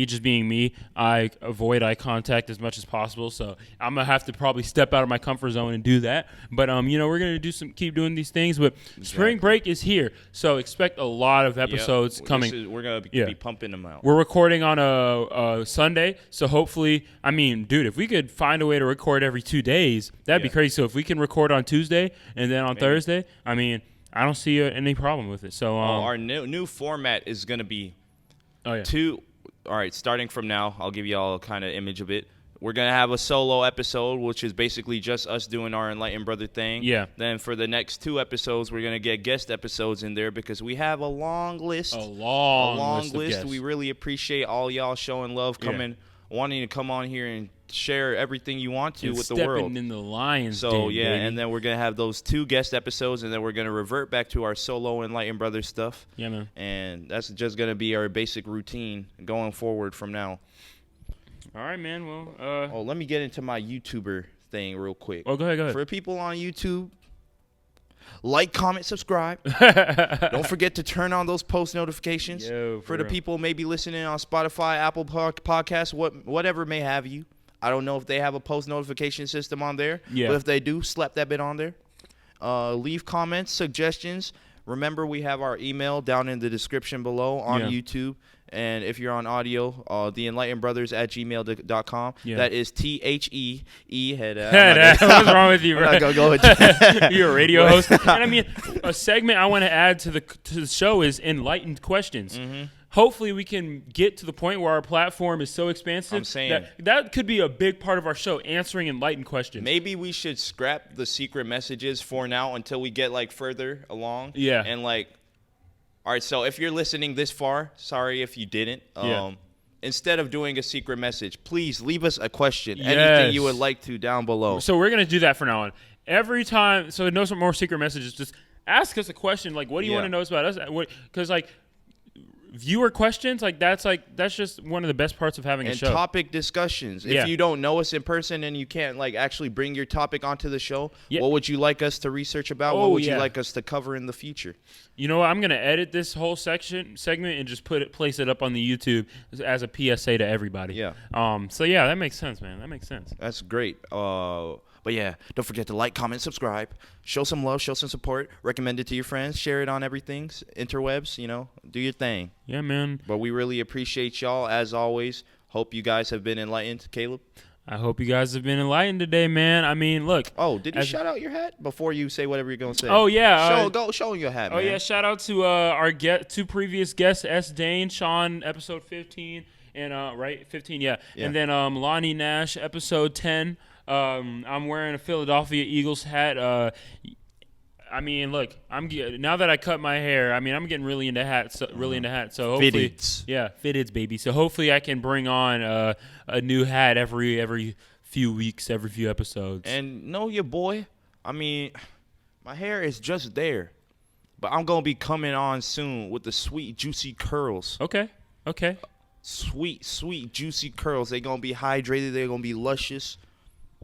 S3: just being me, I avoid eye contact as much as possible. So I'm gonna have to probably step out of my comfort zone and do that. But we're gonna keep doing these things. But spring break is here, so expect a lot of episodes coming.
S2: We're gonna be pumping them out.
S3: We're recording on a Sunday, so hopefully, dude, if we could find a way to record every 2 days, that'd be crazy. So if we can record on Tuesday and then on Thursday, I don't see any problem with it. So
S2: our new format is gonna be all right, starting from now, I'll give you all a kind of image of it. We're going to have a solo episode, which is basically just us doing our Enlightened Brother thing.
S3: Yeah.
S2: Then for the next 2 episodes, we're going to get guest episodes in there because we have a long list.
S3: A long list.
S2: We really appreciate all y'all showing love, wanting to come on here and share everything you want to with the world.
S3: Stepping in the lion's den, baby.
S2: And then we're going to have those 2 guest episodes, and then we're going to revert back to our solo Enlightened Brothers stuff.
S3: Yeah, man.
S2: And that's just going to be our basic routine going forward from now.
S3: All right, man. Well,
S2: let me get into my YouTuber thing real quick.
S3: Oh, go ahead.
S2: For people on YouTube, like, comment, subscribe. Don't forget to turn on those post notifications. For the people maybe listening on Spotify, Apple Podcasts, whatever may have you. I don't know if they have a post notification system on there.
S3: Yeah.
S2: But if they do, slap that bit on there. Leave comments, suggestions. Remember, we have our email down in the description below on YouTube. And if you're on audio, theenlightenedbrothers@gmail.com.
S3: Yeah.
S2: That is THEE.
S3: What's wrong with you, bro?
S2: I'm not gonna go with that.
S3: You're a radio host. And a segment I want to add to the show is Enlightened Questions. Mm-hmm. Hopefully we can get to the point where our platform is so expansive that could be a big part of our show, answering enlightened questions.
S2: Maybe we should scrap the secret messages for now until we get further along.
S3: Yeah.
S2: And all right, so if you're listening this far, sorry if you didn't. Instead of doing a secret message, please leave us a question.
S3: Yes.
S2: Anything you would like to down below.
S3: So we're going to do that from now on. Every time, so no some more secret messages, just ask us a question. What do you want to know about us? Because viewer questions, that's just one of the best parts of having a show.
S2: And topic discussions. If you don't know us in person and you can't actually bring your topic onto the show, what would you like us to research about? What would you like us to cover in the future?
S3: You know what? I'm gonna edit this whole segment and just place it up on the YouTube as a PSA to everybody.
S2: Yeah.
S3: So yeah, that makes sense, man. That makes sense.
S2: That's great. But yeah, don't forget to like, comment, subscribe, show some love, show some support, recommend it to your friends, share it on everything, interwebs, do your thing.
S3: Yeah, man.
S2: But we really appreciate y'all, as always. Hope you guys have been enlightened. Caleb?
S3: I hope you guys have been enlightened today, man. Look.
S2: Oh, did you shout out your hat before you say whatever you're going to say?
S3: Oh, yeah.
S2: Show your hat, man.
S3: Oh, yeah, shout out to our 2 previous guests, S. Dane, Sean, episode 15, and 15, yeah. And then Lonnie Nash, episode 10. I'm wearing a Philadelphia Eagles hat. Look, now that I cut my hair, I'm getting really into hats. So hopefully, fitteds, baby. So hopefully, I can bring on a new hat every few weeks, every few episodes.
S2: And know your boy. My hair is just there, but I'm gonna be coming on soon with the sweet, juicy curls.
S3: Okay.
S2: Sweet, juicy curls. They're gonna be hydrated. They're gonna be luscious.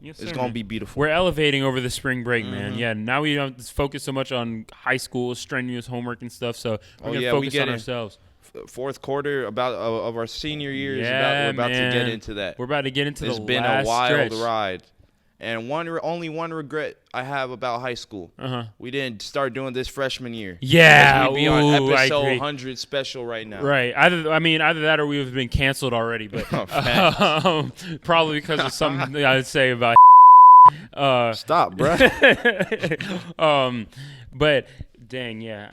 S3: Yes,
S2: it's going to be beautiful.
S3: We're elevating over the spring break, man. Yeah, now we don't focus so much on high school, strenuous homework and stuff, so we're going to focus on ourselves.
S2: Fourth quarter of our senior year we're about to get into that.
S3: We're about to get into
S2: It's
S3: the
S2: been
S3: last
S2: a wild
S3: stretch.
S2: ride. And only one regret I have about high school. We didn't start doing this freshman year.
S3: Yeah,
S2: we'd be on episode 100 special right now.
S3: Right. Either that or we would have been canceled already. But probably because of something I'd say about.
S2: Stop, bro.
S3: But dang, yeah.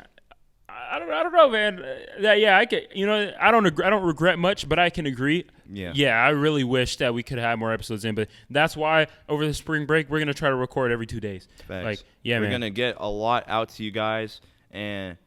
S3: I don't know, man. I could, I don't regret much, but I can agree. Yeah, I really wish that we could have more episodes in, but that's why over the spring break we're gonna try to record every 2 days.
S2: Thanks. We're gonna get a lot out to you guys, and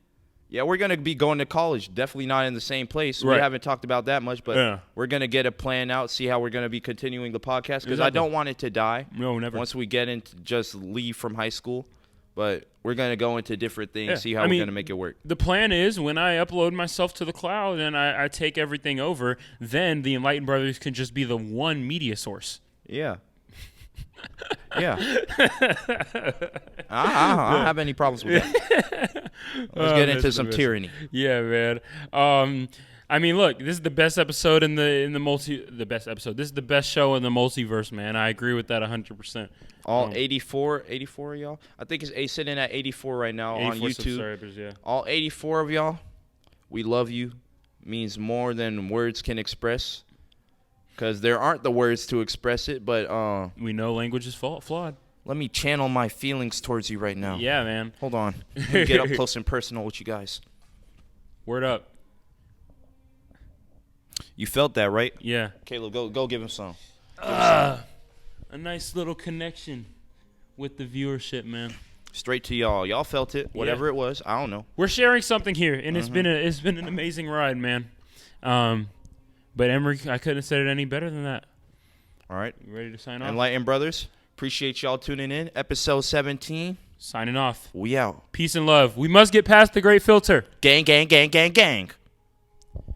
S2: we're gonna be going to college. Definitely not in the same place. Right. We haven't talked about that much, but we're gonna get a plan out, see how we're gonna be continuing the podcast because I don't want it to die.
S3: No, never.
S2: Once we get into just leave from high school. But we're going to go into different things, see how we're going to make it work.
S3: The plan is when I upload myself to the cloud and I take everything over, then the Enlightened Brothers can just be the one media source.
S2: Yeah. Yeah. I don't have any problems with that. Let's get into some tyranny.
S3: Yeah, man. I mean, look, this is the best episode in the best episode. This is the best show in the multiverse, man. I agree with that 100%.
S2: All 84 of y'all. I think it's sitting at 84 right now on YouTube.
S3: Subscribers, yeah.
S2: All 84 of y'all, we love you. Means more than words can express. Because there aren't the words to express it, but
S3: we know language is flawed.
S2: Let me channel my feelings towards you right now.
S3: Yeah, man.
S2: Hold on. Let me get up close and personal with you guys.
S3: Word up.
S2: You felt that, right?
S3: Yeah.
S2: Caleb, go give him some.
S3: A nice little connection with the viewership, man.
S2: Straight to y'all. Y'all felt it. Whatever it was. I don't know.
S3: We're sharing something here, and it's been an amazing ride, man. But Emery, I couldn't have said it any better than that.
S2: All right.
S3: You ready to sign off?
S2: Enlightened Brothers, appreciate y'all tuning in. Episode 17.
S3: Signing off.
S2: We out.
S3: Peace and love. We must get past the great filter.
S2: Gang, gang, gang, gang, gang.